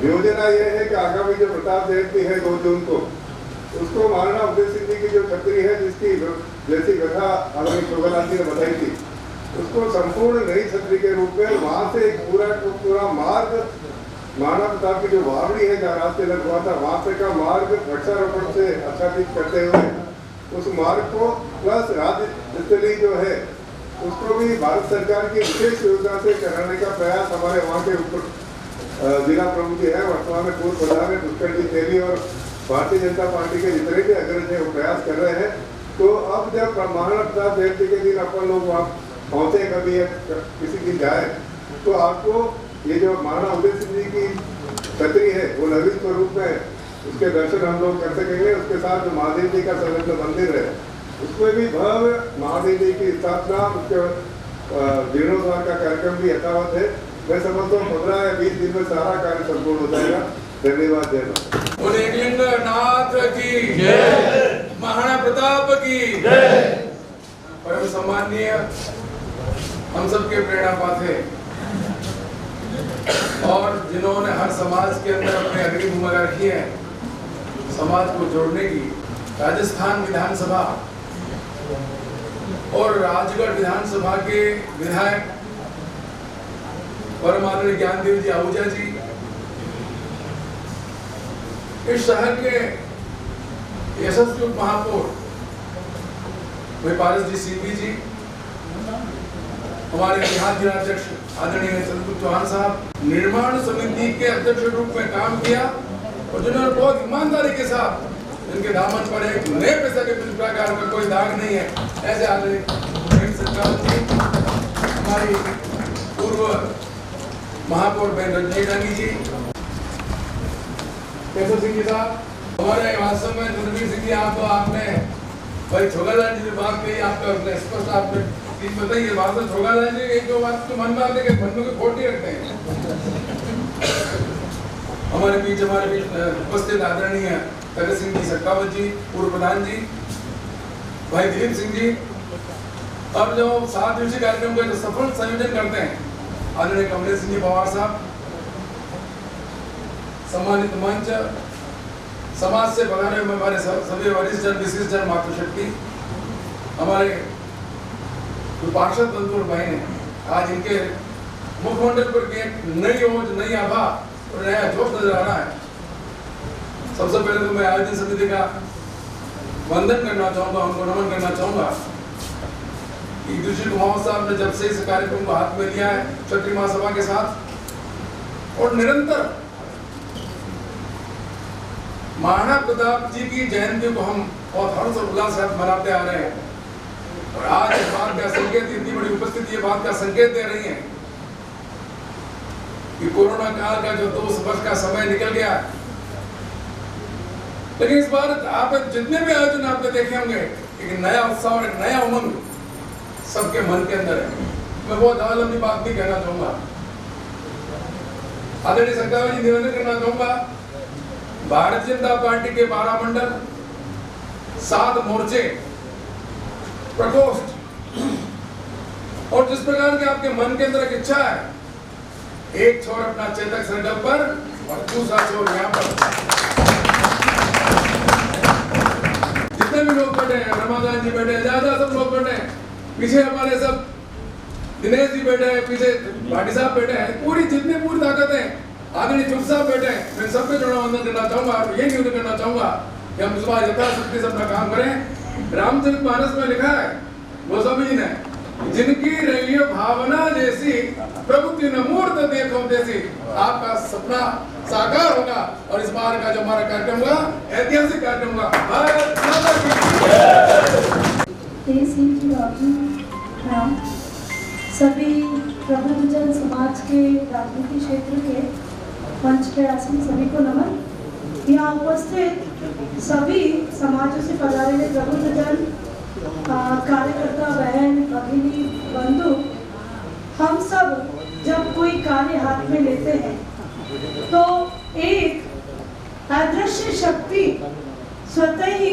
योजना यह है कि आगामी जो प्रताप जयंती है 2 जून को, उसको महाराणा उदय सिंह जी की जो छतरी है जिसकी जैसी कथा आदरणीय छोकलाल जी ने बताई थी, उसको संपूर्ण नई छतरी के रूप में वहां से एक पूरा मार्ग महाराणा प्रताप की जो वावड़ी है जहाँ रास्ते लग हुआ था वहां से का मार्ग वृक्षारोपण से आच्छादित करते हुए उस मार्ग को प्लस राज्य स्थलीय जो है उसको भी भारत सरकार की विशेष योजना से कराने का प्रयास हमारे वहाँ के ऊपर जिला प्रमुख जी है, वर्तमान में पूर्व प्रधान है पुष्कर जी तेली और भारतीय जनता पार्टी के जितने भी अग्रज है वो प्रयास कर रहे हैं। तो अब जब महाराणा प्रताप जयंती के दिन अपन लोग वहाँ पहुँचे कभी किसी दिन जाए तो आपको ये जो महाराणा उदय सिंह जी की छतरी है वो नवीन स्वरूप में उसके दर्शन हम लोग कर सकेंगे। उसके साथ जो महादेव जी का संलग्न मंदिर है उसमें भी भव्य महादेव जी की स्थापना, उसके जीर्णोद्धार का कार्यक्रम भी यथावत है। मैं समझता हूँ 15 या 20 दिन में सारा कार्य संपूर्ण हो जाएगा। धन्यवाद। जय माता। बोले एकलिंगनाथ की जय, महाराणा प्रताप की जय। परम सम्माननीय हम सबके प्रेरणा पात्र और जिन्होंने हर समाज के अंदर अपनी अग्रणी भूमिका रखी है समाज को जोड़ने की, राजस्थान विधानसभा और राजगढ़ विधानसभा के विधायक परम आदरणीय ज्ञानदेव जी आहूजा जी, इस शहर के यशस्वी महापौर पारस जी सिंघवी जी, हमारे बिहार जिलाध्यक्ष आदरणीय चंद्रगुप्त चौहान साहब, निर्माण समिति के अध्यक्ष रूप में काम किया और जिन्होंने बहुत ईमानदारी के साथ इनके दामन पर एक नए पैसे के प्रकार का कोई दाग नहीं है, ऐसे आदरणीय सरकार जी, हमारी पूर्व महापौर बहन रजनी डांगी जी, केशव सिंह जी साहब, हमारे वास्तव में चंद्रवीर सिंह जी आपने भाई छोकलाल जी ने बात कही, आपका स्पष्ट आपने बताइए बात में छोकलाल जी एक जो बात तो मन में आते कि मन में कोई खोट नहीं रखते हैं। हमारे बीच उपस्थित आदरणीय भगत सिंह जी सट्टावत जी, पूर्व प्रधान जी, भाई दिलीप सिंह जी, अब जो 7 दिवसीय कार्यक्रम का जो सफल संयोजन करते हैं आदरणीय कमलेश सिंह जी पवार साहब, सम्मानित मंच, समाज से पधारे हुए हमारे सभी वरिष्ठ जन, विशिष्ट जन, मातृशक्ति, हमारे जो पार्षद बंधु भाई हैं, आज इनके मुखमंडल पर की एक नई ओज, नई आभा और नया जोश नजर आ रहा है। सबसे पहले तो मैं आयोजन समिति का वंदन करना चाहूंगा, उनको नमन करना चाहूंगा कि कृषि कुमार साहब ने जब से इस कार्यक्रम को हाथ में लिया है क्षत्रिय महासभा के साथ और निरंतर महाराणा प्रताप जी की जयंती को हम बहुत हर्ष और उल्लास से मनाते आ रहे हैं और आज इस बात का संकेत, इतनी बड़ी उपस्थिति ये बात का संकेत दे रही है कि कोरोना काल का जो 2 वर्ष का समय निकल गया, लेकिन इस बार आप जितने भी आयोजन आपने देखे होंगे एक नया उत्साह और एक नया उमंग सबके मन के अंदर है। मैं बहुत ज्यादा लंबी बात नहीं कहना चाहूंगा। आदरणीय सरकार जी, निवेदन करना चाहूंगा, भारतीय जनता पार्टी के 12 मंडल, 7 मोर्चे, प्रकोष्ठ और जिस प्रकार के आपके मन के अंदर एक इच्छा है, एक छोर अपना चेतक सर्कल पर और दूसरा छोर यहाँ पर, जितने भी लोग बैठे हैं, रमाकांत जी बैठे हैं, ज्यादा सब लोग बैठे हैं, पीछे हमारे सब दिनेश जी बैठे हैं, पीछे भाटी साहब बैठे हैं, पूरी ताकत है, आदरणीय चुप साहब बैठे हैं, मैं सबके जोड़ा वंदन करना चाहूंगा और ये निवेदन करना चाहूंगा कि हम इस बार यथाशक्ति से अपना काम करें। रामचरितमानस में लिखा है गोस्वामी जी ने, जिनकी रही भावना जैसी प्रभु न मूर्त देखो तैसी, आपका सपना साकार होगा और इस बार का जो हमारा कार्यक्रम हुआ ऐतिहासिक कार्यक्रम हुआ। भारत माता की सभी प्रबुद्धजन समाज के राजनीति क्षेत्र के मंच पे आसीन सभी को नमन। यहाँ उपस्थित सभी समाजों से पधारे हुए प्रबुद्धजन, कार्यकर्ता, बहन, भगिनी, बंधु, हम सब जब कोई कार्य हाथ में लेते हैं तो एक अदृश्य शक्ति स्वतः ही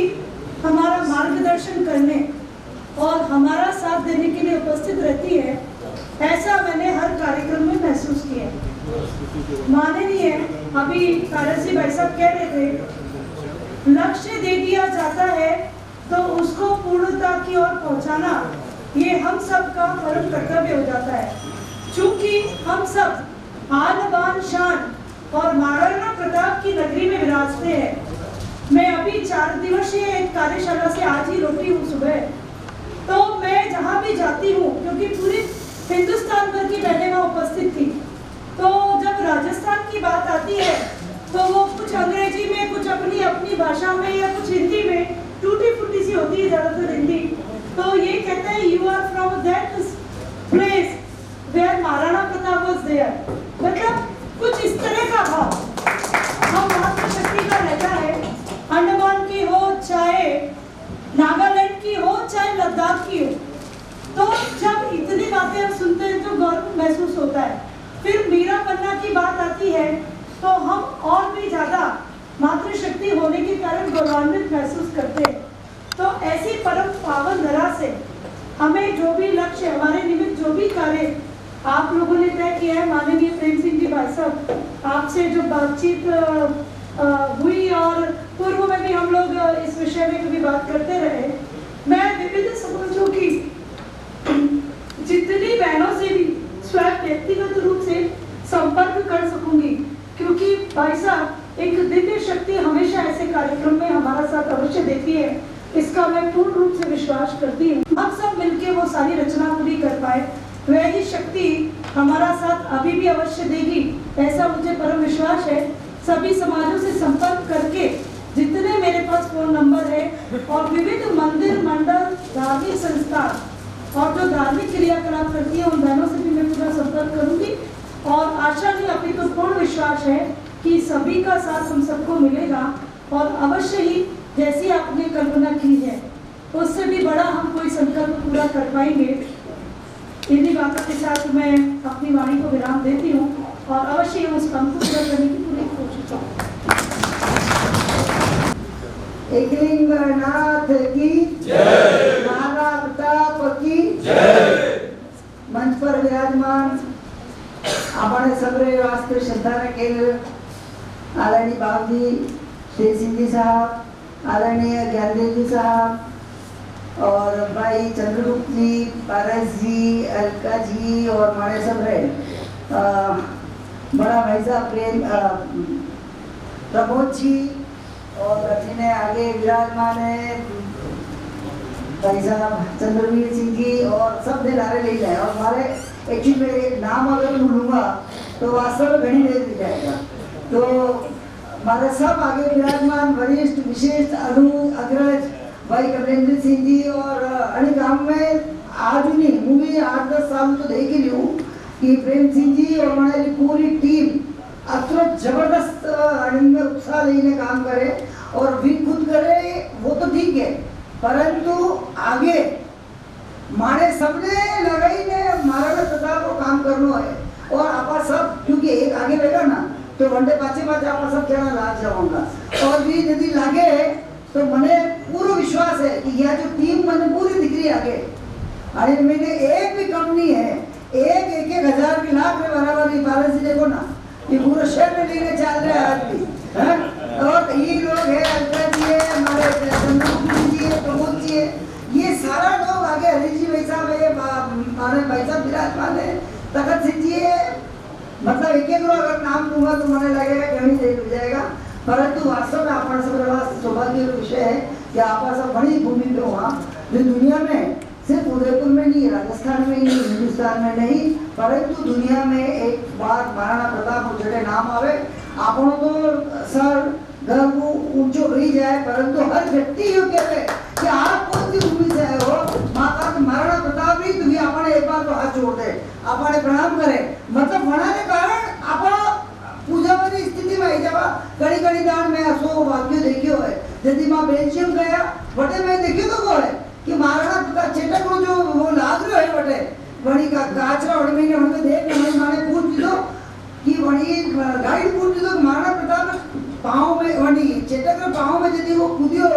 हमारा मार्गदर्शन करने और हमारा साथ देने के लिए उपस्थित रहती है। ऐसा मैंने हर कार्यक्रम में महसूस किया। माननीय अभी कारसी भाई साहब कह रहे थे, लक्ष्य दे दिया जाता है तो उसको पूर्णता की ओर पहुंचाना ये हम सब का परम कर्तव्य हो जाता है। चूंकि हम सब आन बान शान और महाराणा प्रताप की नगरी में विराजते हैं। मैं अभी 4 दिवसीय एक कार्यशाला से आज ही लौटी हूँ सुबह, तो मैं जहाँ भी जाती हूँ, क्योंकि पूरे हिंदुस्तान भर की बहनें वहाँ उपस्थित थी, तो जब राजस्थान की बात आती है तो वो कुछ अंग्रेजी में, कुछ अपनी अपनी भाषा में या कुछ हिंदी में, टूटी फूटी सी होती है ज्यादातर हिंदी, तो ये कहते हैं you are from that place where Maharana Pratap was there. मतलब कुछ इस तरह का भाव हम मातृशक्ति का रहता है, अंडमान की हो चाहे नागालैंड की हो चाहे लद्दाख की हो, तो जब इतनी बातें हम सुनते हैं तो गर्व महसूस होता है। फिर मीरा पन्ना की बात आती है तो हम और भी ज्यादा मातृशक्ति होने के कारण गौरवान्वित महसूस करते हैं। तो ऐसी परम पावन धरा से हमें जो भी लक्ष्य, हमारे निमित्त जो भी कार्य आप लोगों ने तय किया है, माननीय प्रेम सिंह जी भाई साहब, आपसे जो बातचीत हुई और पूर्व में भी हम लोग इस विषय में कभी बात करते रहे, मैं विभिन्न समाजों की जितनी बहनों से भी स्वयं व्यक्तिगत रूप से संपर्क कर सकूंगी, क्योंकि भाई साहब एक दिव्य शक्ति हमेशा ऐसे कार्यक्रम में हमारा साथ अवश्य देती है, इसका मैं पूर्ण रूप से विश्वास करती हूँ। हम सब मिलकर वो सारी रचना पूरी कर पाए, वह ही शक्ति हमारा साथ अभी भी अवश्य देगी, ऐसा मुझे परम विश्वास है। सभी समाजों से संपर्क करके जितने मेरे पास फोन नंबर है और विविध मंदिर, मंडल, धार्मिक संस्थान और जो धार्मिक क्रियाकलाप करती है उन बहनों से भी मैं पूरा संपर्क करूंगी और आशा नहीं अपनी तो पूर्ण विश्वास है कि सभी का साथ हम सबको मिलेगा और अवश्य ही जैसी आपने कल्पना की है उससे भी बड़ा हम कोई संकल्प पूरा कर पाएंगे। इन्हीं बातों के साथ मैं अपनी वाणी को विराम देती हूँ और अवश्य उस काम को पूरा करने की पूरी कोशिश करूँ। एकलिंगनाथ की जय, महाराणा प्रताप की जय। मंच पर विराजमान अपने सबरे वास्ते श्रद्धा रखेल आदरणीय बाबूजी श्री सिंह जी साहब, आदरणीय ज्ञानदेव जी साहब और भाई चंद्रगुप्त जी, पारस जी, अलका जी और हमारे सब रहे बड़ा भाई साहब प्रेम प्रमोद जी और जिन्हें आगे विराजमान है भाई साहब चंद्रवीर सिंह जी और सब ने नारे ले जाए। और हमारे एक्चुअली में नाम अगर लूँगा तो वास्तव में घनी देर मिल जाएगा। तो हमारे सब आगे विराजमान वरिष्ठ विशिष्ट अग्रज भाई कमलेंद्र सिंह जी और अणी गांव में आज नहीं मूवी 8-10 साल तो देख ही ली हूँ कि प्रेम सिंह जी और हमारी पूरी टीम अत्र जबरदस्त में उत्साह लेने काम करे और भी खुद करे वो तो ठीक है, परंतु आगे मारे सबने लगाई ने महाराणा प्रताप को काम करना है। और आप सब क्योंकि एक आगे बैठा ना तो वनडे पाचे आप सब जना लाग जाऊंगा और भी यदि लागे तो मने पूरा विश्वास है कि यह जो टीम मैंने पूरी दिख रही आगे। अरे मैंने एक भी कंपनी है एक हजार की लाख में बराबर नहीं पालन से देखो ना ये पूरा शहर में लेने चल रहे हैं आज भी है। और ये लोग है अलका जी है हमारे चंद्रवीर जी है प्रमोद जी है ये सारा लोग आगे हरीश जी भाई साहब है हमारे भाई साहब विराजमान है तखत सिंह जी है। मतलब एक लोग अगर नाम दूंगा तो मुझे लगेगा कहीं देर हो जाएगा, परंतु वास्तव में आप सब सौभाग्य विषय है कि आप सब बड़ी भूमि पे वहाँ जो दुनिया में सिर्फ उदयपुर में नहीं राजस्थान में नहीं हिंदुस्तान में नहीं परंतु दुनिया में एक बार महाराणा प्रताप जड़े नाम आवे आपनो तो सर गर्व ऊंचो रही जाए, परंतु हर व्यक्ति यो कहते कि आप कौन सी भूमि से आए हो माता महाराणा प्रताप नहीं तुम्हें आपने एक बार तो हाथ जोड़ दे आपने प्रणाम करे। मतलब होने के कारण आप पूजा वाली स्थिति में आई जावा कड़ी कड़ी दान में असो वाक्य देखियो है यदि मां बेल्जियम गया बटे में देखियो तो वो है कि महाराणा प्रताप चेटक को जो वो लाग रहे है बटे बड़ी का गाचरा और में हमने देख हमारे माने पूछ दो कि बड़ी गाइड पूछ दो महाराणा प्रताप पांव में वनी चेटक के पांव में यदि वो कूदियो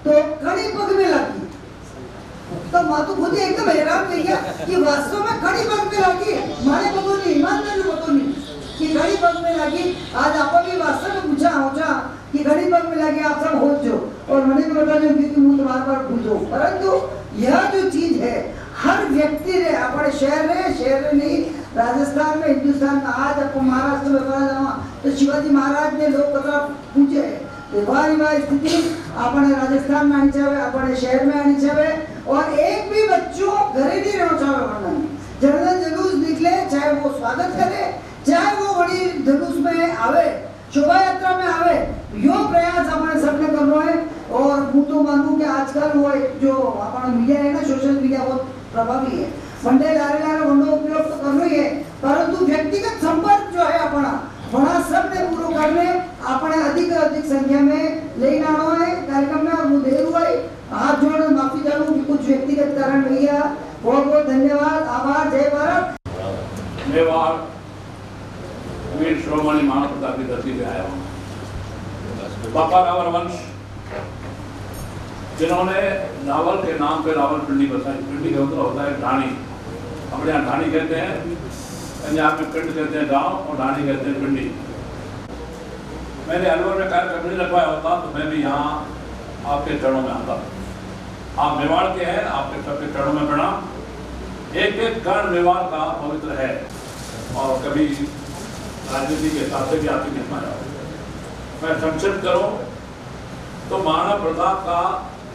तो कड़ी पग में लगी तो मां तो खुद एकदम हैरान हो गया कि वास्तव में कड़ी पग में लगी मारे पतो नहीं ईमानदारी पतो नहीं कि घड़ी पग में लगी। आज आप भी वास्तव में पूछा होचा कि घड़ी पग में लगी आप सब हो जो और मैंने भी बता दूं क्योंकि मुझे बार पूछो, परंतु यह जो चीज है हर व्यक्ति ने अपने शहर नहीं राजस्थान में हिंदुस्तान में आज आपको महाराष्ट्र में बना जावा तो शिवाजी महाराज ने लोग कतरा पूछे स्थिति अपने राजस्थान में आनी चाहिए अपने शहर में आनी चाहिए और एक भी बच्चों घरे नहीं रहना चाहिए वरना जनरल जुलूस निकले चाहे वो स्वागत करे चाहे वो बड़ी जुलूस में आवे शोभा यात्रा में आवे यो प्रयास अपने सबने करना है। और मैं तो मानूं कि आजकल वो जो अपना मीडिया है ना सोशल मीडिया बहुत प्रभावी है वनडे लारे वनडो उपयोग तो करना ही है, परंतु व्यक्तिगत संपर्क जो है अपना बड़ा सबने पूरा करने अपने अधिक संख्या में ले आना है कार्यक्रम में। और वो देर हुआ है हाथ जोड़ माफी चाहूँ कि कुछ व्यक्तिगत कारण भैया बहुत बहुत धन्यवाद आभार जय भारत। मेवाड़ वीर श्रोमणी महाराणा प्रताप की धरती पे आया हूँ। पापा रावल वंश जिन्होंने रावल के नाम पे रावल पिंडी बसाई। पिंडी का मतलब होता है ढाणी, हमारे यहाँ ढाणी कहते हैं, पंजाब में पिंड कहते हैं गांव और ढाणी कहते हैं पिंडी। मैंने अलवर में कार्यक्रम नहीं रखवाया होता तो मैं भी यहाँ आपके चरणों में आता। आप मेवाड़ के हैं, आपके सबके चरणों में प्रणाम। एक कर्ण मेवाड़ का पवित्र है और कभी राजनीति के हिसाब से भी आपकी निभाया हो। मैं संक्षिप्त करूं तो महाराणा प्रताप का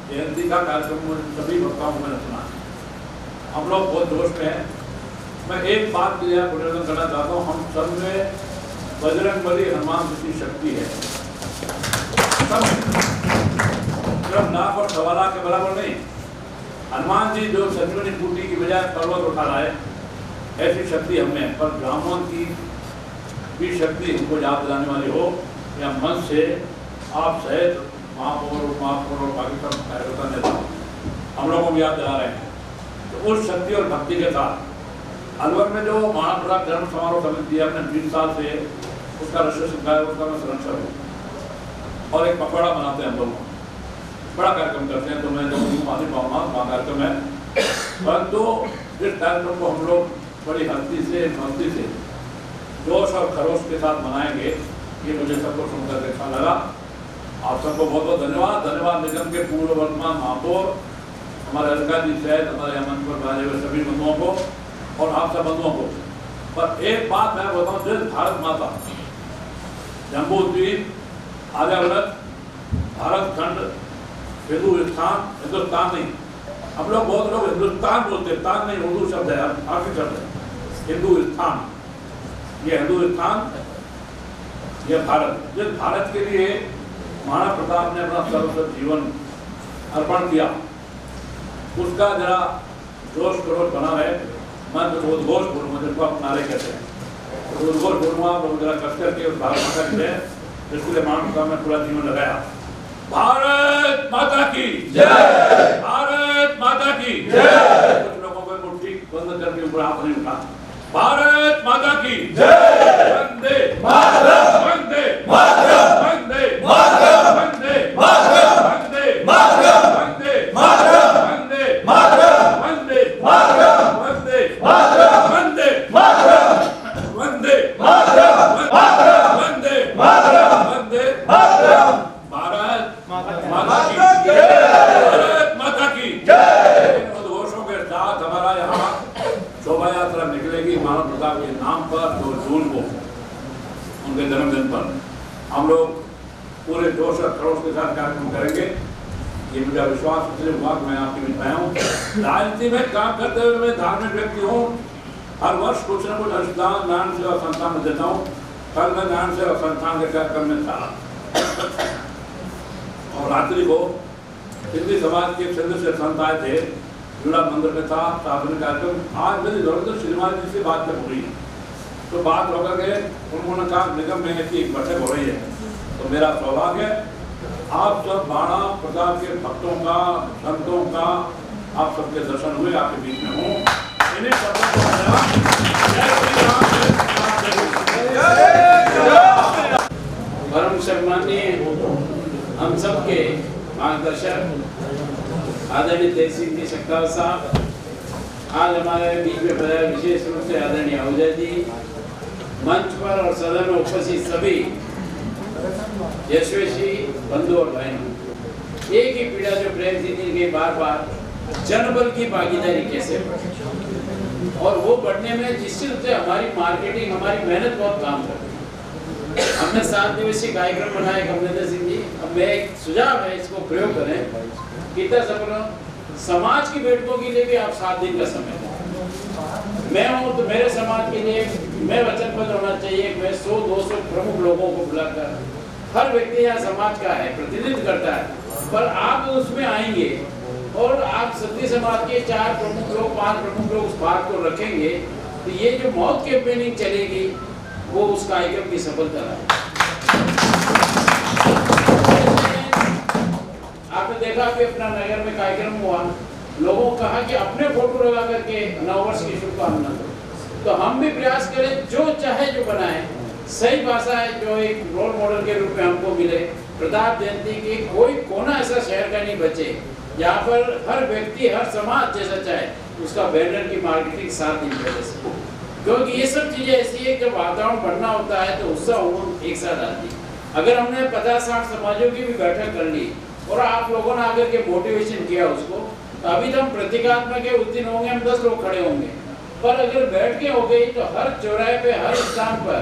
जयंती का कार्यक्रम सभी वक्ताओं को मैंने सुना है। हम लोग बहुत जोश में हैं। मैं एक बात के लिए पुनर्जन करना चाहता हूँ, हम सब में बजरंगबली हनुमान जी की शक्ति है, सिर्फ नाक और सवाला के बराबर नहीं। हनुमान जी जो संजीवनी बूटी की बजाय पर्वत उठा लाए ऐसी शक्ति हमें है, पर ब्राह्मण की भी शक्ति हमको याद दिलाने वाली हो या मन से आप सहित महापौर और बाकी सब कार्यकर्ता नेता हम लोगों को याद दिला रहे हैं। तो उस शक्ति और भक्ति के साथ अलवर में जो महाराणा प्रताप जन्म समारोह समिति दिया अपने 20 साल से उसका रजिस्ट्रेशन है, उसका मैं संरक्षण हूँ और एक पकौड़ा बनाते हैं हम लोग, बड़ा कार्यक्रम करते हैं। तो मैं जो माफी पाऊंगा वहाँ कार्यक्रम है, परंतु इस कार्यक्रम को हम लोग बड़ी हस्ती से भक्ति से जोश और खरोश के साथ मनाएंगे, ये मुझे सबको सुनकर अच्छा लगा। आप सबको बहुत बहुत धन्यवाद। धन्यवाद निगम के पूर्व वर्तमान महापौर हमारे अलका जी सहित हमारे मंच पर आए हुए सभी बंधुओं को और आप सब बंधुओं को। पर एक बात मैं बताऊं, जिस भारत माता, जम्मू द्वीप, आर्यावर्त, भारत खंड, हिंदुस्तान नहीं, हम लोग बहुत लोग हिंदुस्तान बोलते हैं, तान नहीं, उर्दू शब्द है, फारसी शब्द है, हिंदुस्तान, ये हिंदुस्तान, ये भारत, जिस भारत के लिए महाराणा प्रताप ने अपना सर्वस्व जीवन अर्पण किया, उसका जरा जोश खरोश बना है। मैं तो उद्घोष बोलूँगा, जिसको आप नारे कहते हैं, उद्घोष बोलूँगा, लोग जरा कस करके उस भारत माता की जय, जिसके लिए महाराणा प्रताप ने पूरा जीवन लगाया। भारत माता की जय, भारत माता की जय। कुछ लोगों को मुट्ठी बंद करके ऊपर हाथ नहीं उठा। भारत माता की जय, वंदे मातरम, वंदे मातरम, वंदे मातरम, वंदे मातरम, वंदे मातरम, वंदे मातरम, वंदे मातरम, वंदे मातरम, वंदे मातरम, वंदे मातरम, वंदे मातरम, वंदे मातरम, वंदे मातरम। भारत माता की जय, भारत माता की जय। इन उद्घोषों के साथ हमारा यहाँ शोभा यात्रा निकलेगी महाराणा प्रताप के नाम पर 2 जून को, उनके जन्मदिन पर। हम लोग पूरे जोश और खरोश के साथ कार्यक्रम करेंगे, ये मेरा विश्वास इसलिए हुआ कि मैं आपके बीच आया हूँ। राजनीति में काम करते हुए मैं धार्मिक व्यक्ति हूँ, हर वर्ष कुछ न कुछ अनुदान नारायण सेवा संस्थान में देता हूँ। कल मैं नारायण सेवा संस्थान के कार्यक्रम में था और रात्रि को हिंदी समाज के सिंध से संत आए थे, जुड़ा मंदिर में था, सार्वजनिक कार्यक्रम। आज मेरी जरूरत श्रीमान जी से बात हो रही है, तो बात होकर के उन्होंने कहा निगम में की एक बैठक हो रही है, तो मेरा सौभाग्य है आप सब महाराणा प्रताप के भक्तों का, संतों का, आप सबके दर्शन हुए, आपके बीच में हूँ। इन्हीं शब्दों को परम सम्मानीय हम सबके मार्गदर्शक आदरणीय तेज सिंह जी सकताव साहब, आज हमारे बीच में पधारे विशेष रूप से आदरणीय आहूजा जी, मंच पर और सदन में उपस्थित सभी यशस्वी बंधु और बहनों, एक ही पीड़ा जो प्रेम जी के बार बार जनबल की भागीदारी कैसे बढ़े, और वो बढ़ने में निश्चित रूप से हमारी मार्केटिंग, हमारी मेहनत बहुत काम करती है। हमने 7 दिवसीय कार्यक्रम बनाया कमलेंद्र सिंह जी। अब मैं एक सुझाव है, इसको प्रयोग करें, कितना सफल समाज की बैठकों के लिए भी आप 7 दिन का समय दें। मैं हूँ तो मेरे समाज के लिए मैं वचनबद्ध होना चाहिए, मैं 100-200 प्रमुख लोगों को बुलाकर, हर व्यक्ति यहाँ समाज का है, प्रतिनिधित्व करता है, पर आप उसमें आएंगे और आप सती समाज के 4 प्रमुख लोग, 5 प्रमुख लोग उस बात को रखेंगे, तो ये जो मौत कैंपेनिंग चलेगी वो उस कार्यक्रम की सफलता है। आपने देखा कि अपना नगर में कार्यक्रम हुआ, लोगों को कहा कि अपने फोटो लगा करके नववर्ष की शुभकामना दो। तो हम भी प्रयास करें, जो चाहे जो बनाए, सही भाषा है, जो एक रोल मॉडल के रूप में हमको मिले। प्रताप जयंती की कोई कोना ऐसा शहर का नहीं बचे जहाँ पर हर व्यक्ति, हर समाज जैसा चाहे उसका बैनर की मार्केटिंग 7 दिन पहले से, क्योंकि ये सब चीजें ऐसी है, जब वातावरण बढ़ना होता है तो उत्साह उमंग एक साथ आती है। अगर हमने 50-60 समाजों की भी बैठक कर ली और आप लोगों ने आकर के मोटिवेशन किया उसको, तो अभी तो हम प्रतीकात्मक के उस दिन होंगे, हम 10 लोग खड़े होंगे, पर अगर बैठ के हो गई तो हर चौराहे पे, हर स्थान पर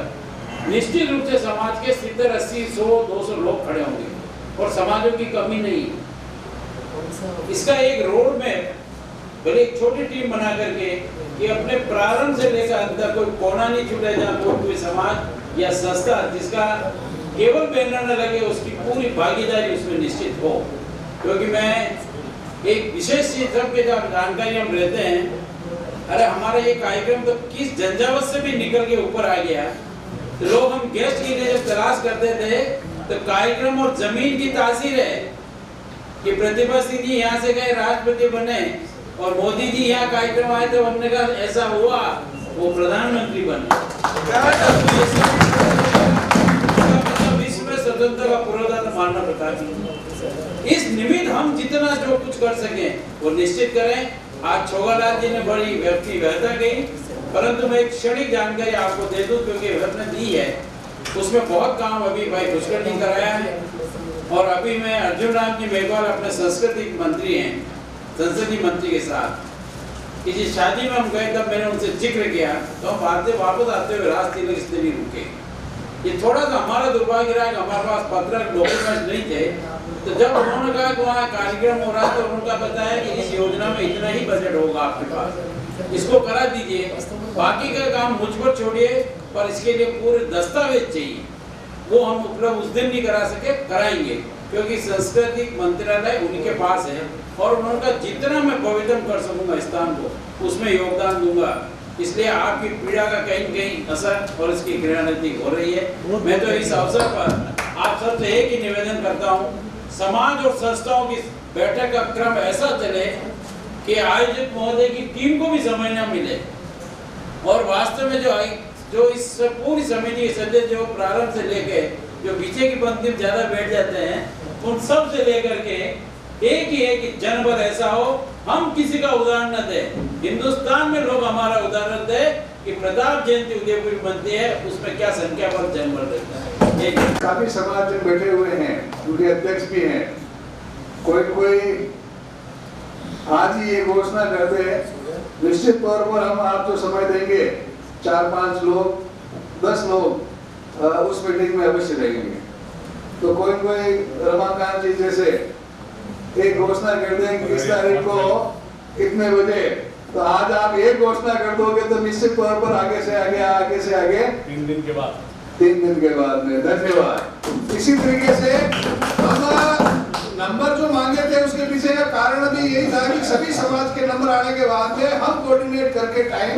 निश्चित रूप से समाज के 70, 80, 100, 200 लोग खड़े होंगे और समाजों की कमी नहीं। इसका एक रोड मैप, भले एक छोटी टीम बना करके कि अपने प्रारंभ से लेकर अंत तक कोई कोना नहीं छूटे जहाँ कोई समाज या संस्था जिसका केवल बैनर न लगे, उसकी पूरी भागीदारी उसमें निश्चित हो। क्योंकि मैं एक विशेष चीज सबके जब जानकारी हम रहते हैं, अरे हमारा ये कार्यक्रम तो किस झंझावत से भी निकल के ऊपर आ गया। तो लोग हम गेस्ट के लिए जब तलाश करते थे तो कार्यक्रम और जमीन की तासीर है कि प्रतिभा सिंह जी यहाँ से गए राष्ट्रपति बने और मोदी जी यहाँ कार्यक्रम आए थे, हमने कहा ऐसा हुआ वो प्रधानमंत्री बने। विश्व में स्वतंत्रता का पुरोधा मानना प्रताप। इस निमित्त हम जितना जो कुछ कर सके वो निश्चित करें। आज छोगालाल जी ने बड़ी व्यवस्था की, परंतु मैं एक क्षणिक जानकारी आपको दे दूं क्योंकि ने दी है, उसमें बहुत काम अभी भाई पुष्कर ने कराया है। और अभी मैं अर्जुन राम जी मेघवाल अपने संस्कृति मंत्री हैं, संसदीय मंत्री के साथ किसी शादी में हम गए तब मैंने उनसे जिक्र किया, तो हम वापस आते हुए रास्ते में इसलिए नहीं रुके। ये थोड़ा सा हमारा दुर्भाग्य रहा कि हमारे पास पत्र डॉक्यूमेंट्स नहीं थे। तो जब उन्होंने कहा कि वहाँ कार्यक्रम हो रहा है, तो उनका बताया कि इस योजना में इतना ही बजट होगा आपके पास, इसको करा दीजिए, बाकी का काम मुझ पर छोड़िए, पर इसके लिए पूरे दस्तावेज चाहिए। वो हम उपलब्ध उस दिन नहीं करा सके, कराएंगे, क्योंकि संस्कृति मंत्रालय उन्हीं के पास है और उनका जितना मैं पवित्र कर सकूंगा स्थान को उसमें योगदान दूंगा। इसलिए आपकी पीड़ा का कहीं कहीं असर और इसकी क्रियान्विति हो रही है। मैं तो इस अवसर पर आप सबसे एक ही निवेदन करता हूँ, समाज और संस्थाओं की बैठक का क्रम ऐसा चले कि आयोजक महोदय की टीम को भी समय न मिले और वास्तव में जो इस पूरी समिति के सदस्य जो प्रारंभ से लेके जो पीछे की पंक्ति में ज्यादा बैठ जाते हैं, उन सब से लेकर के एक जनपद ऐसा हो, हम किसी का उदाहरण न दें। हिंदुस्तान में लोग हमारा उदाहरण दे कि प्रताप जयंती उदयपुर बनती है, उसमें क्या संख्या पर जनबल रहता है। काफी समाज में बैठे हुए हैं, उनके अध्यक्ष भी हैं, कोई आज ही ये घोषणा करते हैं, निश्चित तौर पर हम आपको समय देंगे, 4-5 लोग 10 लोग उस मीटिंग में अवश्य रहेंगे। तो कोई रमाकांत जी जैसे एक घोषणा कर दें कि इस तारीख को इतने बजे, तो आज आप एक घोषणा कर दोगे तो निश्चित तौर पर आगे से आगे 3 दिन के बाद 3 दिन के बाद में। धन्यवाद। इसी तरीके से हम नंबर जो मांगे थे उसके पीछे का कारण भी यही था कि सभी समाज के नंबर आने के बाद में हम कोऑर्डिनेट करके टाइम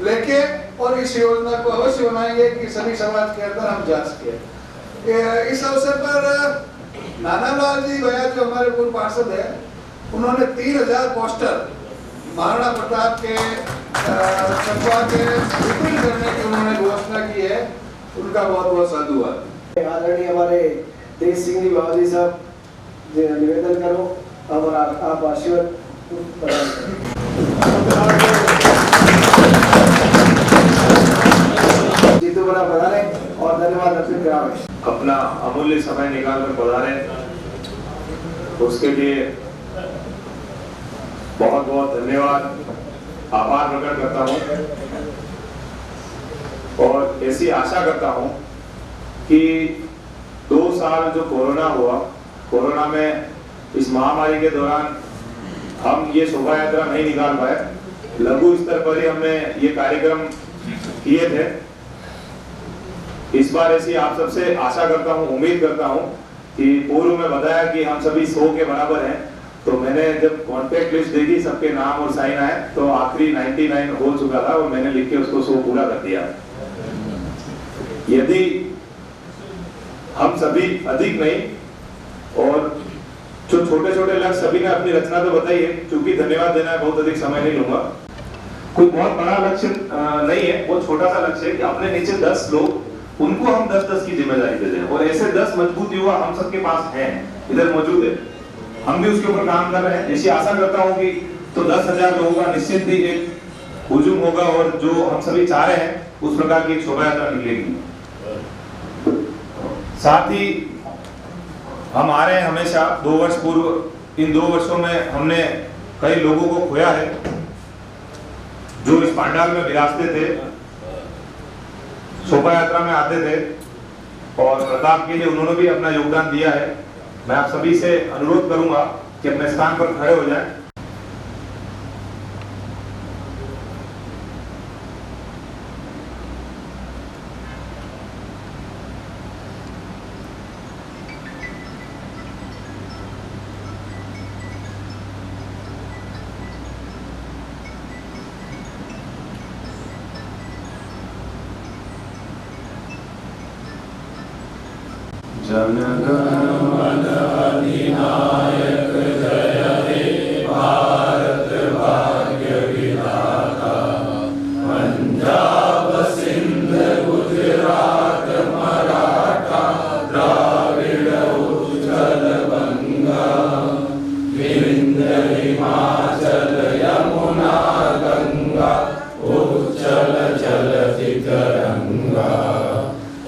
लेके और इस योजना को अवश्य बनाएंगे कि सभी समाज के अंदर हम जा सके। इस अवसर पर नानालाल जी भैया जो हमारे पूर्व पार्षद है, उन्होंने 3000 पोस्टर महाराणा प्रताप के चंपा के वितरण करने की उन्होंने घोषणा की है, उनका बहुत बहुत साधुवाद। आदरणीय हमारे तेज सिंह जी बाबा जी साहब निवेदन करो और आप आशीर्वाद जीतू बड़ा पधारे और धन्यवाद अर्पित करावे। अपना अमूल्य समय निकाल कर पधारे, उसके लिए बहुत बहुत धन्यवाद, आभार प्रकट करता हूं और ऐसी आशा करता हूं कि 2 साल जो कोरोना में इस महामारी के दौरान हम ये शोभा यात्रा नहीं निकाल पाए, लघु स्तर पर ही हमने ये कार्यक्रम किए थे। इस बार ऐसी आप सबसे आशा करता हूं, उम्मीद करता हूं कि पूर्व में बताया कि हम सभी 100 के बराबर हैं, तो मैंने जब कॉन्टेक्ट लिस्ट देखी, सबके नाम और साइन आए, तो आखिरी 99 हो चुका था और मैंने लिख के उसको 100 पूरा कर दिया। यदि हम सभी अधिक नहीं और जो छोटे छोटे लक्ष्य सभी ने अपनी रचना तो बताई है, क्योंकि धन्यवाद देना है, बहुत अधिक समय नहीं लूंगा। कोई बहुत बड़ा लक्ष्य नहीं है, बहुत छोटा सा लक्ष्य है कि अपने नीचे 10 लोग, उनको हम 10-10 की जिम्मेदारी दे दें और ऐसे 10 मजबूत युवा हम सबके पास हैं, इधर मौजूद है, हम भी उसके ऊपर काम कर रहे हैं। ऐसी आशा करता हूं कि तो 10,000 लोगों का निश्चित ही एक हुजूम होगा और जो हम सभी चाह रहे हैं उस प्रकार की एक शोभा यात्रा निकलेगी। साथ ही हम आ रहे हैं हमेशा 2 वर्ष पूर्व, इन 2 वर्षों में हमने कई लोगों को खोया है जो इस पांडाल में विराजते थे, शोभा यात्रा में आते थे और प्रताप के लिए उन्होंने भी अपना योगदान दिया है। मैं आप सभी से अनुरोध करूंगा कि अपने स्थान पर खड़े हो जाएं। जनगण मन अधिनायक जय हे भारत भाग्य विधाता, पंजाब सिंध गुजरात मराठा द्राविड़ उत्कल बंगा, विंध्य हिमाचल यमुना गंगा, उच्चल जलधि तरंगा,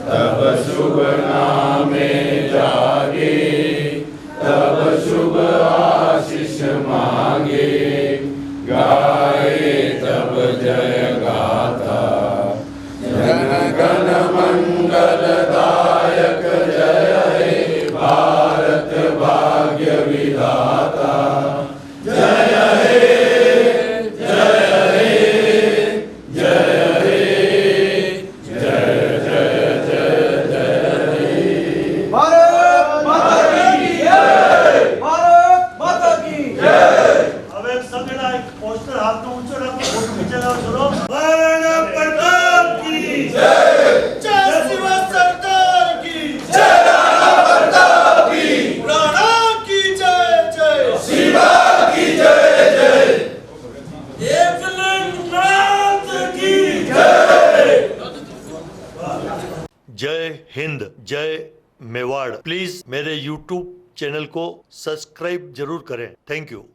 तब शुभ नामे जागे, तब शुभ आशीष मांगे, गाए जय हिंद, जय मेवाड़। प्लीज मेरे YouTube चैनल को सब्सक्राइब जरूर करें। Thank you.